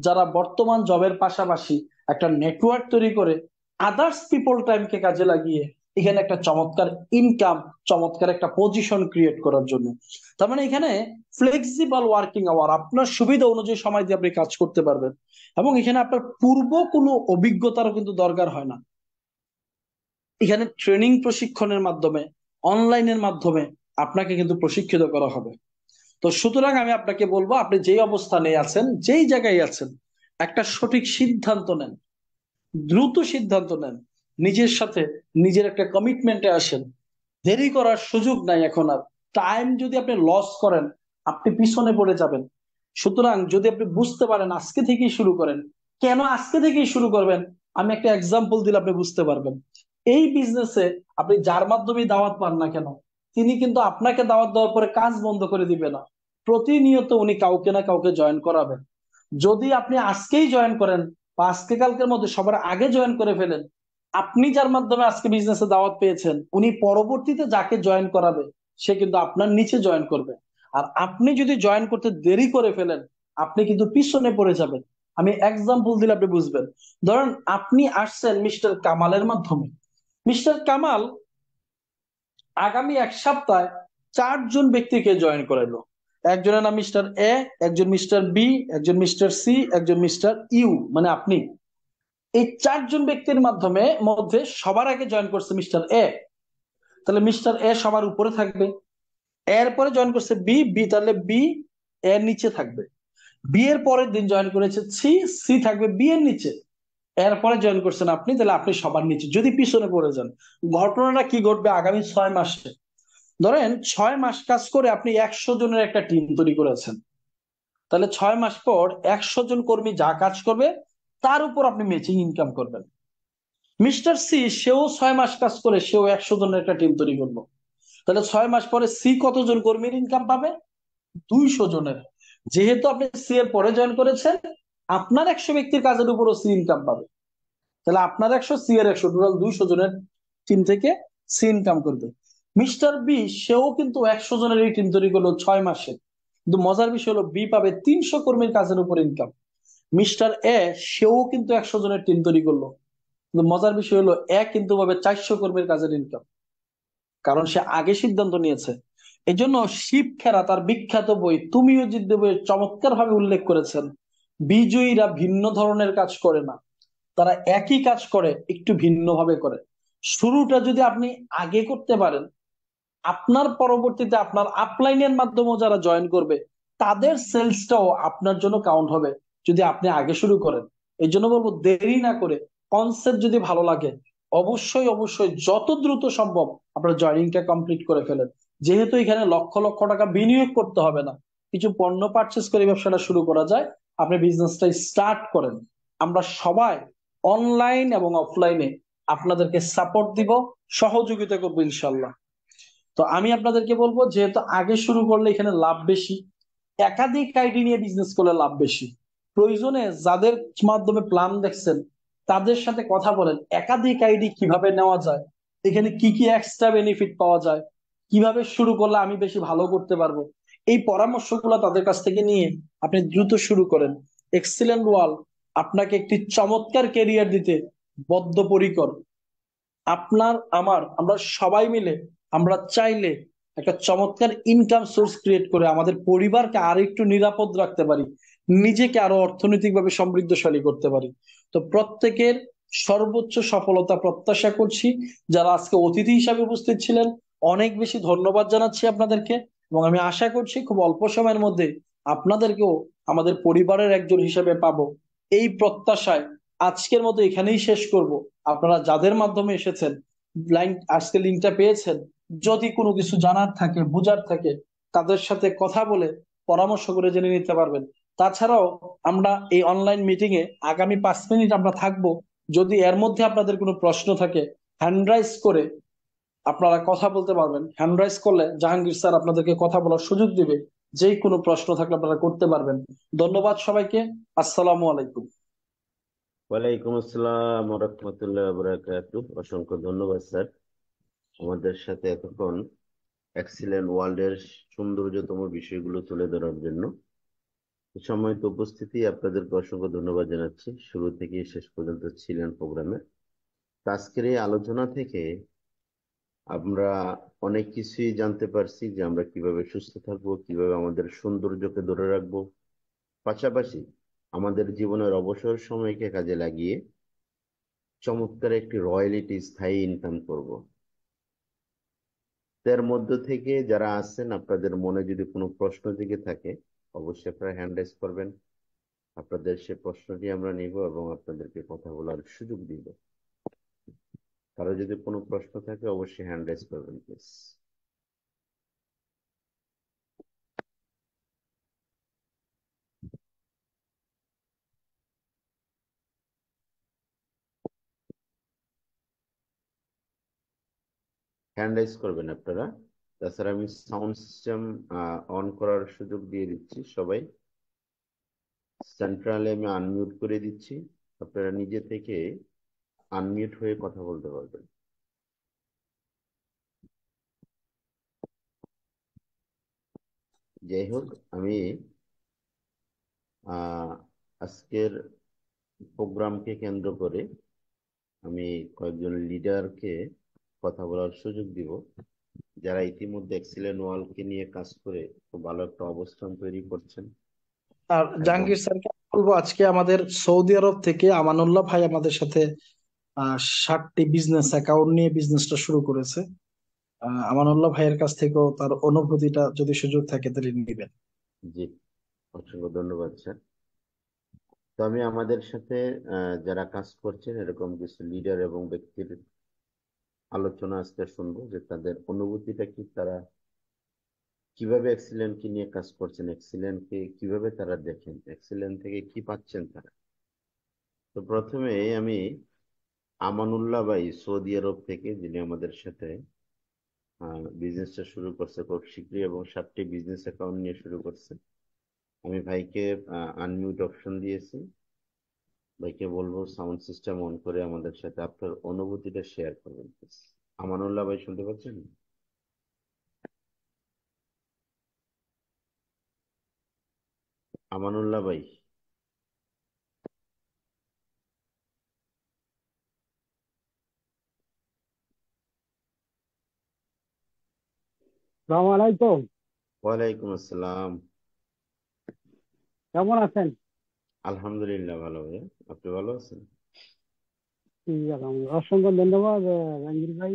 S3: যারা বর্তমান জবের পাশাপাশি একটা নেটওয়ার্ক তৈরি করে আদার্স পিপল টাইমকে কাজে লাগিয়ে এখানে একটা চমৎকার ইনকাম, চমৎকার একটা পজিশন ক্রিয়েট করার জন্য। তার মানে এখানে ফ্লেক্সিবল ওয়ার্কিং আওয়ার, আপনার সুবিধা অনুযায়ী সময় দিয়ে আপনি কাজ করতে পারবেন। এবং এখানে আপনার পূর্ব কোনো অভিজ্ঞতারও কিন্তু দরকার হয় না। এখানে ট্রেনিং প্রশিক্ষণের মাধ্যমে, অনলাইনের মাধ্যমে আপনাকে কিন্তু প্রশিক্ষিত করা হবে। তো সুতরাং আমি আপনাকে বলবো, আপনি যেই অবস্থানে আছেন, যেই জায়গায় আছেন, একটা সঠিক সিদ্ধান্ত নেন, দ্রুত সিদ্ধান্ত নেন, নিজের সাথে নিজের একটা কমিটমেন্টে আসেন। দেরি করার সুযোগ নাই এখন আর। টাইম যদি আপনি লস করেন, আপনি পিছনে পড়ে যাবেন। সুতরাং যদি আপনি বুঝতে পারেন, আজকে থেকেই শুরু করেন। কেন আজকে থেকেই শুরু করবেন? আমি একটা এক্সাম্পল দিলে আপনি বুঝতে পারবেন। এই বিজনেসে আপনি যার মাধ্যমে দাওয়াত পান না কেন, তিনি কিন্তু আপনাকে দাওয়াত দেওয়ার পরে কাজ বন্ধ করে দিবে না। প্রতিনিয়ত উনি কাউকে না কাউকে জয়েন করাবেন। যদি আপনি আজকেই জয়েন করেন বা আজকে কালকের মধ্যে সবার আগে জয়েন করে ফেলেন, আপনি যার মাধ্যমে আজকে বিজনেসে দাওয়াত পেয়েছেন, উনি পরবর্তীতে যাকে জয়েন করাবে সে কিন্তু আপনার নিচে জয়েন করবে। আর আপনি যদি জয়েন করতে দেরি করে ফেলেন, আপনি কিন্তু পিছনে পড়ে যাবেন। আমি এক্সাম্পল দিলে আপনি বুঝবেন। ধরেন আপনি আসছেন মিস্টার কামালের মাধ্যমে। মিস্টার কামাল আগামী 1 সপ্তাহে 4 জন ব্যক্তিকে জয়েন করাইলো। একজনের নাম মিস্টার এ, একজন মিস্টার বি, একজন মিস্টার সি, একজন মিস্টার ইউ, মানে আপনি। এই 4 জন ব্যক্তির মাধ্যমে মধ্যে সবার আগে জয়েন করছে মিস্টার এ। তাহলে মিস্টার এ সবার উপরে থাকবে। এরপরে জয়েন করছে বি, বি তাহলে বি এর নিচে থাকবে। বি এর পরের দিন জয়েন করেছে সি, সি থাকবে বি এর নিচে। এরপরে জয়েন করছেন আপনি, তাহলে আপনি সবার নিচে যদি পিছনে পড়ে যান। ঘটনাটা কি ঘটবে আগামী 6 মাসে? ধরেন 6 মাস কাজ করে আপনি 100 জনের একটা টিম তৈরি করেছেন। তাহলে 6 মাস পর 100 জন কর্মী যা কাজ করবে তার উপর আপনি ম্যাচিং ইনকাম করবেন। মিস্টার সি, সেও 6 মাস কাজ করে সেও 100 জনের একটা টিম তৈরি করলো। তাহলে 6 মাস পরে সি কতজন কর্মীর ইনকাম পাবে? 200 জনের। যেহেতু আপনি সি এর পরে জয়েন করেছেন, আপনার 100 ব্যক্তির কাজের উপরও সি ইনকাম পাবে। তাহলে আপনার 100, সি এর 100, টোটাল 200 জনের টিম থেকে সি ইনকাম করবে। মিস্টার বি, সেও কিন্তু 100 জনের এই টিম তৈরি করলো 6 মাসে। কিন্তু মজার বিষয় হলো বি পাবে 300 কর্মীর কাজের উপর ইনকাম। মিস্টার এ, সেও কিন্তু 100 জনের টিম তৈরি করলো, কিন্তু মজার বিষয় হলো এ কিন্তু পাবে 400 কর্মীর কাজের ইনকাম। কারণ সে আগে সিদ্ধান্ত নিয়েছে। এই জন্য শিব খেরা তার বিখ্যাত বই তুমিও জিতবে বইয়ে চমৎকার ভাবে উল্লেখ করেছেন, বিজয়ীরা ভিন্ন ধরনের কাজ করে না, তারা একই কাজ করে একটু ভিন্ন ভাবে করে। শুরুটা যদি আপনি আগে করতে পারেন, আপনার পরবর্তীতে আপনার আপলাইনের মাধ্যমেও যারা জয়েন করবে তাদের সেলসটাও আপনার জন্য কাউন্ট হবে যদি আপনি আগে শুরু করেন। এই জন্য বলবো, দেরি না করে, কনসেপ্ট যদি ভালো লাগে, অবশ্যই অবশ্যই যত দ্রুত সম্ভব আপনার জয়েনিংটা কমপ্লিট করে ফেলেন। যেহেতু এখানে লক্ষ লক্ষ টাকা বিনিয়োগ করতে হবে না, কিছু পণ্য পারচেস করে ব্যবসাটা শুরু করা যায়। আপনি বিজনেসটা স্টার্ট করেন। আমরা সবাই অনলাইন এবং অফলাইনে আপনাদেরকে সাপোর্ট দিব, সহযোগিতা করবো ইনশাল্লাহ। তো আমি আপনাদেরকে বলবো, যেহেতু আগে শুরু করলে এখানে লাভ বেশি, একাধিক আইডি নিয়ে বিজনেস করলে লাভ বেশি। প্রয়োজনে যাদের মাধ্যমে প্ল্যান দেখছেন তাদের সাথে কথা বলেন, একাধিক আইডি কিভাবে নেওয়া যায়, এখানে কি কি এক্সট্রা বেনিফিট পাওয়া যায়, কিভাবে শুরু করলে আমি বেশি ভালো করতে পারবো, এই পরামর্শগুলো তাদের কাছ থেকে নিয়ে আপনি দ্রুত শুরু করেন। এক্সিলেন্ট ওয়াল আপনাকে একটি চমৎকার কেরিয়ার দিতে বদ্ধপরিকর। আপনার আমার আমরা সবাই মিলে, আমরা চাইলে একটা চমৎকার ইনকাম সোর্স ক্রিয়েট করে আমাদের পরিবারকে আরো একটু নিরাপদ রাখতে পারি, নিজেকে আরো অর্থনৈতিকভাবে সমৃদ্ধশালী করতে পারি। তো প্রত্যেকের সর্বোচ্চ সফলতা প্রত্যাশা করছি। যারা আজকে অতিথি হিসাবে উপস্থিত ছিলেন, অনেক বেশি ধন্যবাদ জানাচ্ছি আপনাদেরকে। এবং আমি আশা করছি খুব অল্প সময়ের মধ্যে আপনাদেরকেও আমাদের পরিবারের একজন হিসেবে পাবো, এই প্রত্যাশায় আজকের মতো এখানেই শেষ করব। আপনারা যাদের মাধ্যমে এসেছেন, আজকে লিঙ্কটা পেয়েছেন, যদি কোনো কিছু জানার থাকে, বোঝার থাকে, তাদের সাথে কথা বলে পরামর্শ করে জেনে নিতে পারবেন। তাছাড়াও আমরা এই অনলাইন মিটিং এ আগামী 5 মিনিট আমরা থাকবো। যদি এর মধ্যে আপনাদের কোনো প্রশ্ন থাকে, হ্যান্ড রাইজ করে আপনারা কথা বলতে পারবেন। হ্যান্ড রাইজ করলে জাহাঙ্গীর স্যার আপনাদেরকে কথা বলার সুযোগ দিবে। যে কোনো প্রশ্ন থাকলে আপনারা করতে পারবেন। ধন্যবাদ সবাইকে। আসসালামু আলাইকুম।
S1: ওয়ালাইকুম আসসালাম রহমতুল্লাহ বরাকাতুহ। অসংখ্য ধন্যবাদ স্যার, আমাদের সাথে এতক্ষণ এক্সিলেন্ট ওয়ার্ল্ডের সৌন্দর্যতম বিষয়গুলো তুলে ধরার জন্য। সম্মানিত উপস্থিতি, আপনাদেরকে অসংখ্য ধন্যবাদ জানাচ্ছি, শুরু থেকে শেষ পর্যন্ত ছিলেন প্রোগ্রামে। আজকের এই আলোচনা থেকে আমরা অনেক কিছুই জানতে পারছি, যে আমরা কিভাবে সুস্থ থাকবো, কিভাবে আমাদের সৌন্দর্যকে ধরে রাখবো, পাশাপাশি আমাদের জীবনের অবসর সময়কে কাজে লাগিয়ে চমৎকার একটি রয়্যালিটি স্থায়ী ইনকাম করব। এর মধ্য থেকে যারা আছেন, আপনাদের মনে যদি কোনো প্রশ্ন থেকে থাকে, অবশ্যই আপনারা হ্যান্ড রাইজ করবেন। আপনাদের সে প্রশ্নটি আমরা নিব এবং আপনাদেরকে কথা বলার সুযোগ দিব। কারো যদি কোনো প্রশ্ন থাকে অবশ্যই হ্যান্ড রাইজ করবেন প্লিজ। হ্যান্ড রাইজ করবেন আপনারা। তাছাড়া আমি সাউন্ড সিস্টেম অন করার সুযোগ দিয়ে দিচ্ছি সবাই। সেন্ট্রালে আমি আনমিউট করে দিচ্ছি, আপনারা নিজে থেকে আনমিউট হয়ে কথা বলতে পারবেন। যাই হোক, আমি আহ আজকের প্রোগ্রামকে কেন্দ্র করে আমি কয়েকজন লিডারকে কথা বলার সুযোগ দিব, যারা ইতিমধ্যে এক্সিলেন্ট ওয়ালকে নিয়ে কাজ করে খুব ভালো একটা অবস্থান তৈরি করছেন।
S3: আর
S1: এবং
S3: জাহাঙ্গীর স্যারকে বলবো, আজকে আমাদের সৌদি আরব থেকে আমানুল্লাহ ভাই আমাদের সাথে 60টি বিজনেস অ্যাকাউন্ট নিয়ে বিজনেসটা শুরু করেছে। আমানুল্লাহ ভাইয়ের কাছ থেকেও তার অনুভূতিটা যদি সুযোগ থাকে তাহলে নিবেন।
S1: জি, অসংখ্য ধন্যবাদ স্যার। তো আমি আমাদের সাথে যারা কাজ করছেন এরকম কিছু লিডার এবং ব্যক্তির আলোচনা আজকে শুনবো, যে তাদের অনুভূতিটা কি, তারা কিভাবে এক্সিলেন্টকে নিয়ে কাজ করছেন, এক্সিলেন্টকে কিভাবে তারা দেখেন, এক্সিলেন্ট থেকে কি পাচ্ছেন তারা। তো প্রথমে আমি আমানুল্লাহ ভাই সৌদি আরব থেকে, যিনি আমাদের সাথে বিজনেসটা শুরু করছে খুব শীঘ্রই এবং 7টি বিজনেস অ্যাকাউন্ট নিয়ে শুরু করছে। আমি ভাইকে আনমিউট অপশন দিয়েছি। ভাইকে বলবো সাউন্ড সিস্টেম অন করে আমাদের সাথে আপনার অনুভূতিটা শেয়ার করবেন প্লিজ। আমানুল্লাহ ভাই শুনতে পাচ্ছেন? আমানুল্লাহ ভাই।
S2: সালাম আলাইকুম।
S1: ওয়ালাইকুম আসসালাম।
S2: কেমন আছেন?
S1: আলহামদুলিল্লাহ ভালো ভাই, আপনি ভালো আছেন?
S2: জি, আলহামদুলিল্লাহ। অসংখ্য ধন্যবাদ জাহাঙ্গীর ভাই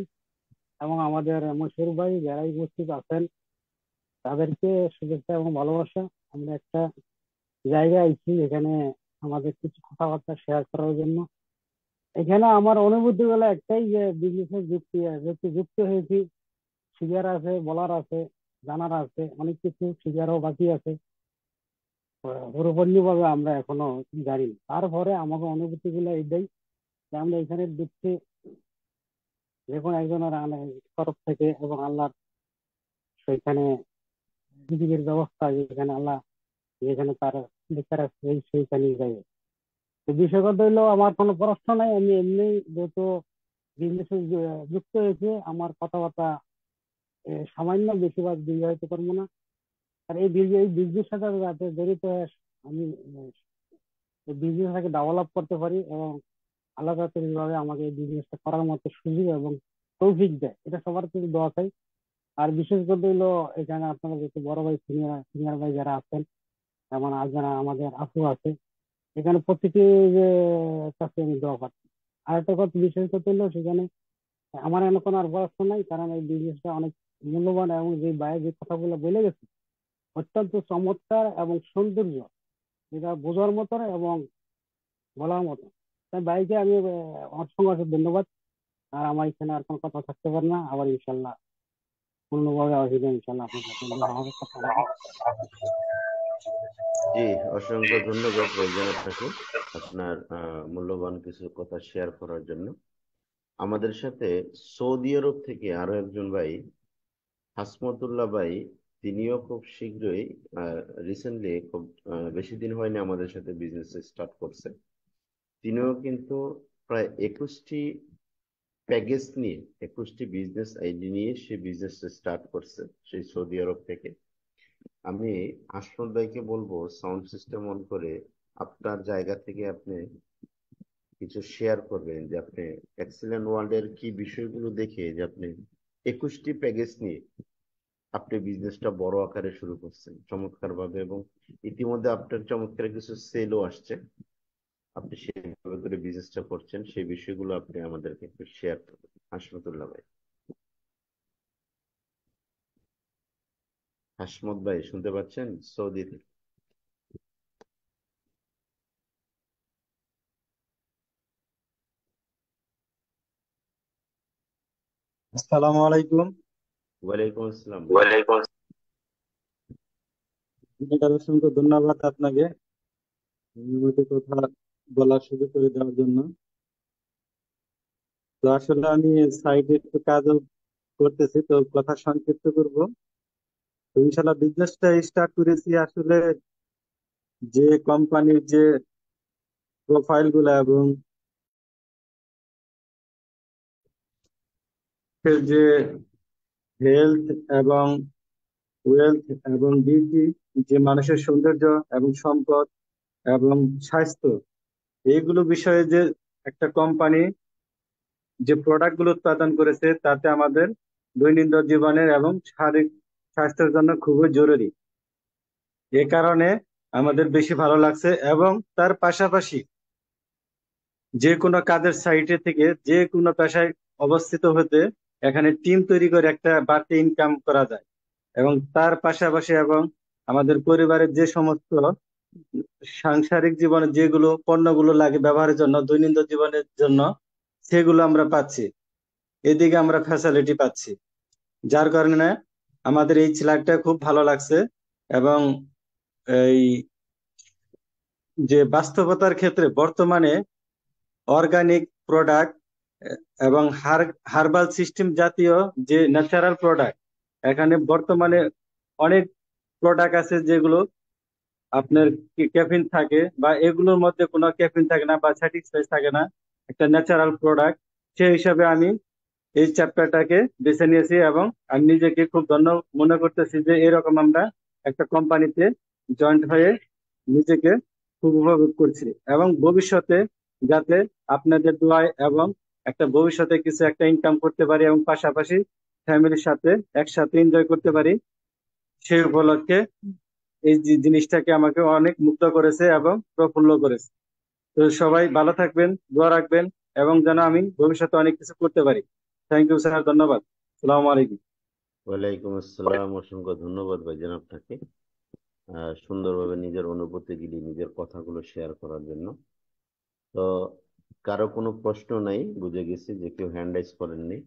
S2: এবং আমাদের মশিউর ভাই যারা উপস্থিত আছেন তাদেরকে শুভেচ্ছা এবং ভালোবাসা। আমরা একটা জায়গায় আইছি এখানে আমাদের কিছু কথাবার্তা শেয়ার করার জন্য। এখানে আমার অনুভূতি হলো একটাই, যে বিজনেসের যেহেতু যুক্ত হয়েছি, শিখার আছে, বলার আছে, জানার আছে, অনেক কিছু শিখারও বাকি আছে। পুরোপুরি ভাবে আমরা এখনো জানি না। তারপরে আমাকে অনুভূতি গুলো এটাই যে আমরা এখানে দেখছি যে কোনো একজনের তরফ থেকে এবং আল্লাহ সেখানে রিজিকের ব্যবস্থা, যেখানে আল্লাহ যেখানে তার বিচার আছে সেইখানেই যাবে। তো বিষয়গত হইলো আমার কোনো প্রশ্ন নাই, আমি এমনি যত বিজনেসে যুক্ত হয়েছে আমার কথাবার্তা সামান্য, বেশিরভাগ দীর্ঘায়িত করবো না। আর এই বিজনেস সাথে যাতে জড়িত হয়ে আমি এই বিজনেসটাকে ডেভেলপ করতে পারি এবং আল্লাহ যাতে এইভাবে আমাকে এই বিজনেসটা করার মতো সুযোগ এবং তৌফিক দেয়, এটা সবার কাছে দোয়া চাই। আর বিশেষ করে হইলো এখানে আপনারা যত বড় ভাই, সিনিয়র সিনিয়র ভাই যারা আছেন, যেমন আর যারা আমাদের আপু আছে, এখানে প্রত্যেকে যে কাছে আমি দোয়া পাচ্ছি। আর একটা কথা বিশেষ কথা হলো সেখানে আমার এমন কোনো আর পড়াশোনা নাই, কারণ এই বিজনেসটা অনেক মূল্যবান এবং যে বাইরে যে কথাগুলো বলে গেছে অত্যন্ত চমৎকার এবং সৌন্দর্য, যেটা বোঝার মতো এবং বলার মতো। তাই ভাইকে আমি অসংখ্য অসংখ্য ধন্যবাদ। আর আমার এখানে আর কোনো কথা থাকতে পারে না, আবার ইনশাল্লাহ পূর্ণভাবে আসবে, ইনশাল্লাহ আপনার সাথে দেখা হবে, কথা হবে।
S1: জি, অসংখ্য ধন্যবাদ ভাইজান আপনাকে, আপনার মূল্যবান কিছু কথা শেয়ার করার জন্য। আমাদের সাথে সৌদি আরব থেকে আরো একজন ভাই, হাসমতুল্লাহ ভাই, তিনিও খুব শীঘ্রই, রিসেন্টলি, খুব বেশি দিন হয়নি আমাদের সাথে বিজনেস স্টার্ট করছে। তিনিও কিন্তু প্রায় 21টি প্যাকেজ নিয়ে, 21টি বিজনেস আইডি নিয়ে সে বিজনেস স্টার্ট করছে সেই সৌদি আরব থেকে। আমি আশফাক ভাইকে বলবো সাউন্ড সিস্টেম অন করে আপনার জায়গা থেকে আপনি কিছু শেয়ার করবেন, যে আপনি এক্সেলেন্ট ওয়ার্ল্ডের কি বিষয়গুলো দেখে যে আপনি 21টি প্যাকেজ নিয়ে আপনি বিজনেসটা বড় আকারে শুরু করছেন চমৎকার ভাবে, এবং ইতিমধ্যে আপনার চমৎকার কিছু সেলও আসছে। আপনি সেইভাবে করে বিজনেসটা করছেন, সেই বিষয়গুলো আপনি আমাদেরকে একটু শেয়ার করবেন, হাসমতুল্লাহ ভাই। হাসমত ভাই শুনতে পাচ্ছেন সৌদি থেকে?
S4: আসসালামু আলাইকুম।
S1: ওয়ালাইকুম আসসালাম ভাই।
S2: ওয়ালাইকুম
S4: অসংখ্য ধন্যবাদ আপনাকে আমাকে কথা বলার সুযোগ করে দেওয়ার জন্য। তো আসলে আমি সাইডে একটু কাজও করতেছি, তো কথা সংক্ষিপ্ত করব। তো ইনশাল্লাহ বিজনেসটা স্টার্ট করেছি আসলে যে কোম্পানির যে প্রোফাইল গুলা এবং এর যে হেলথ এবং ওয়েলথ এবং বিউটি, যে মানুষের সৌন্দর্য এবং সম্পদ এবং স্বাস্থ্য, এইগুলো বিষয়ে যে একটা কোম্পানি যে প্রোডাক্ট গুলো উৎপাদন করেছে তাতে আমাদের দৈনন্দিন জীবনের এবং শারীরিক স্বাস্থ্যের জন্য খুবই জরুরি। এ কারণে আমাদের বেশি ভালো লাগছে, এবং তার পাশাপাশি যে কোনো কাজের সাইটে থেকে যে কোনো পেশায় অবস্থিত হতে এখানে টিম তৈরি করে একটা বাড়তি ইনকাম করা যায়। এবং তার পাশাপাশি এবং আমাদের পরিবারের যে সমস্ত সাংসারিক জীবনে যেগুলো পণ্যগুলো লাগে ব্যবহারের জন্য, দৈনন্দিন জীবনের জন্য, সেগুলো আমরা পাচ্ছি। এদিকে আমরা ফ্যাসিলিটি পাচ্ছি, যার কারণে আমাদের এই ছেলেটা খুব ভালো লাগছে। এবং এই যে বাস্তবতার ক্ষেত্রে বর্তমানে অর্গানিক প্রোডাক্ট এবং হার্বাল সিস্টেম জাতীয় যে ন্যাচারাল প্রোডাক্ট, এখানে বর্তমানে অনেক প্রোডাক্ট আছে যেগুলো আপনার ক্যাফিন থাকে, বা এগুলোর মধ্যে কোনো ক্যাফিন থাকে না বা স্যাটিসফাই থাকে না, একটা ন্যাচারাল প্রোডাক্ট। সেই হিসাবে আমি এই চ্যাপ্টারটাকে বেছে নিয়েছি, এবং আমি নিজেকে খুব ধন্য মনে করতেছি যে এরকম আমরা একটা কোম্পানিতে জয়েন্ট হয়ে নিজেকে খুব উপভোগ করছি। এবং ভবিষ্যতে যাতে আপনাদের দোয়ায় এবং একটা ভবিষ্যতে কিছু একটা ইনকাম করতে পারি এবং পাশাপাশি ফ্যামিলির সাথে একসাথে এনজয় করতে পারি, সেই উপলক্ষে এই জিনিসটাকে আমাকে অনেক মুগ্ধ করেছে এবং প্রফুল্ল করেছে। তো সবাই ভালো থাকবেন, দোয়া রাখবেন, এবং যেন আমি ভবিষ্যতে অনেক কিছু করতে পারি। থ্যাংক ইউ স্যার, ধন্যবাদ। সালাম আলাইকুম।
S1: ওয়ালাইকুম আসসালাম, অসংখ্য ধন্যবাদ ভাইজান আপনাকে সুন্দরভাবে নিজের অনুভূতিগুলি, নিজের কথাগুলো শেয়ার করার জন্য। তো কারো কোনো প্রশ্ন নাই, বুঝে গেছি যে কেউ হ্যান্ড রাইজ করেননি।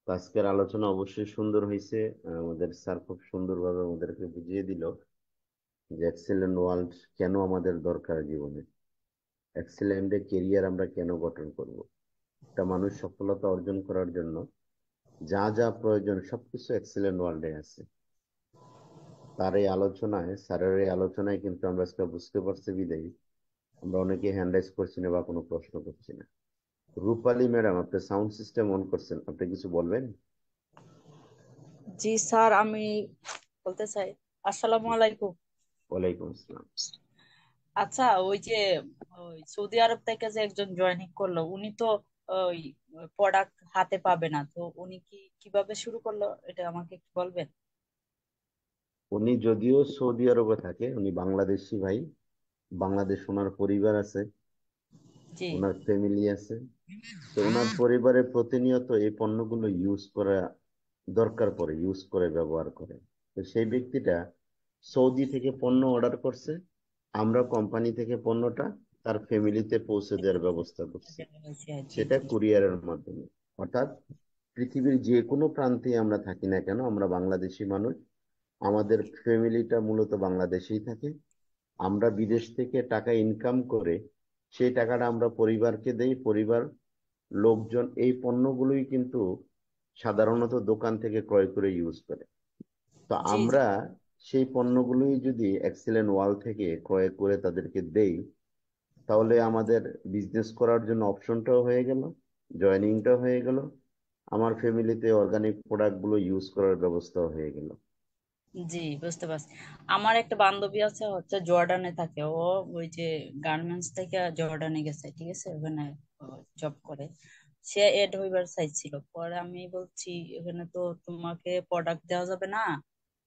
S1: তো আজকের আলোচনা অবশ্যই সুন্দর হয়েছে। আমাদের স্যার খুব সুন্দরভাবে আমাদেরকে বুঝিয়ে দিল যে এক্সেলেন্ট ওয়ার্ল্ড কেন আমাদের দরকার জীবনে, এক্সেলেন্ট কেরিয়ার আমরা কেন গঠন করব। একটা মানুষ সফলতা অর্জন করার জন্য যা যা প্রয়োজন সবকিছু এক্সেলেন্ট ওয়ার্ল্ডে আছে। স্যারের এই আলোচনায় কিন্তু আমরা আজকে বুঝতে পারছি বিদায়ী আমরা অনেকে হ্যান্ড রাইজ করছি না বা কোনো প্রশ্ন করছি না। রূপালী ম্যাডাম, আপনি সাউন্ড সিস্টেম অন করছেন, আপনি কিছু বলবেন?
S5: জি স্যার, আমি বলতে চাই, আসসালামু আলাইকুম।
S1: ওয়ালাইকুম আসসালাম।
S5: আচ্ছা, ওই যে ওই সৌদি আরব থেকে যে একজন জয়েনিং করলো, উনি তো ওই প্রোডাক্ট হাতে পাবে না, তো উনি কিভাবে শুরু করলো এটা আমাকে একটু বলবেন?
S1: উনি যদিও সৌদি আরবে থাকে, উনি বাংলাদেশি ভাই, বাংলাদেশ ওনার পরিবার আছে,
S5: জি
S1: ওনার ফ্যামিলি আছে। তো ওনার পরিবারে প্রতিনিয়ত এই পণ্যগুলো ইউজ করা দরকার পড়ে, ইউজ করে ব্যবহার করে। তো সেই ব্যক্তিটা সৌদি থেকে পণ্য অর্ডার করছে, আমরা কোম্পানি থেকে পণ্যটা তার ফ্যামিলিতে পৌঁছে দেওয়ার ব্যবস্থা করছি,
S5: জি
S1: সেটা
S5: জি।
S1: কুরিয়ারের মাধ্যমে। অর্থাৎ পৃথিবীর যে কোনো প্রান্তে আমরা থাকি না কেন, আমরা বাংলাদেশি মানুষ, আমাদের ফ্যামিলিটা মূলত বাংলাদেশেই থাকে। আমরা বিদেশ থেকে টাকা ইনকাম করে সেই টাকাটা আমরা পরিবারকে দেই, পরিবার লোকজন এই পণ্যগুলোই কিন্তু সাধারণত দোকান থেকে ক্রয় করে ইউজ করে। তো
S5: জি জি
S1: আমরা সেই পণ্যগুলোই যদি এক্সেলেন্ট ওয়াল থেকে ক্রয় করে তাদেরকে দেই, তাহলে আমাদের বিজনেস করার জন্য অপশনটাও হয়ে গেল, জয়েনিংটাও হয়ে গেল, আমার ফ্যামিলিতে অর্গানিক প্রোডাক্ট গুলো ইউজ করার ব্যবস্থাও হয়ে গেল।
S5: জি, বুঝতে পারছি। আমার একটা বান্ধবী আছে, হচ্ছে জর্ডানে থাকে। ও ওই যে গার্মেন্টস থেকে জর্ডানে গেছে, ঠিক আছে, ওখানে জব করে। সে এড হইবার চাইছিল, পরে আমি বলছি এখানে তো তোমাকে প্রোডাক্ট দেওয়া যাবে না,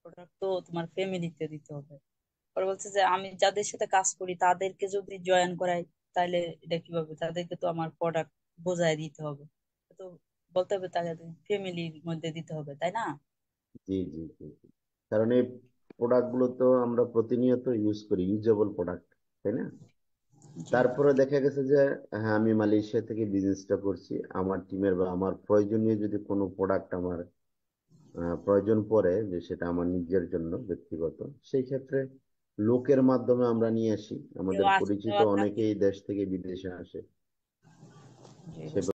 S5: প্রোডাক্ট তো তোমার ফ্যামিলিতে দিতে হবে। পরে বলছে যে আমি যাদের সাথে কাজ করি তাদেরকে যদি জয়েন করাই, তাহলে এটা কিভাবে, তাদেরকে তো আমার প্রোডাক্ট বোঝায় দিতে হবে, তো বলতে হবে তাদের ফ্যামিলির মধ্যে দিতে হবে, তাই না?
S1: জি জি জি জি। কারণ এই প্রোডাক্ট গুলো তো আমরা প্রতিনিয়ত ইউজ করি, ইউজেবল প্রোডাক্ট, তাই না?
S5: জি
S1: তারপরে দেখা গেছে যে হ্যাঁ, আমি মালয়েশিয়া থেকে বিজনেসটা করছি, আমার টিমের বা আমার প্রয়োজনীয় যদি কোনো প্রোডাক্ট আমার প্রয়োজন পড়ে, যে সেটা আমার নিজের জন্য ব্যক্তিগত, সেই ক্ষেত্রে লোকের মাধ্যমে আমরা নিয়ে আসি,
S5: কেউ
S1: আমাদের
S5: আসে
S1: পরিচিত
S5: দেওয়া থাকে।
S1: অনেকেই দেশ থেকে বিদেশে আসে।
S5: জি,
S1: সে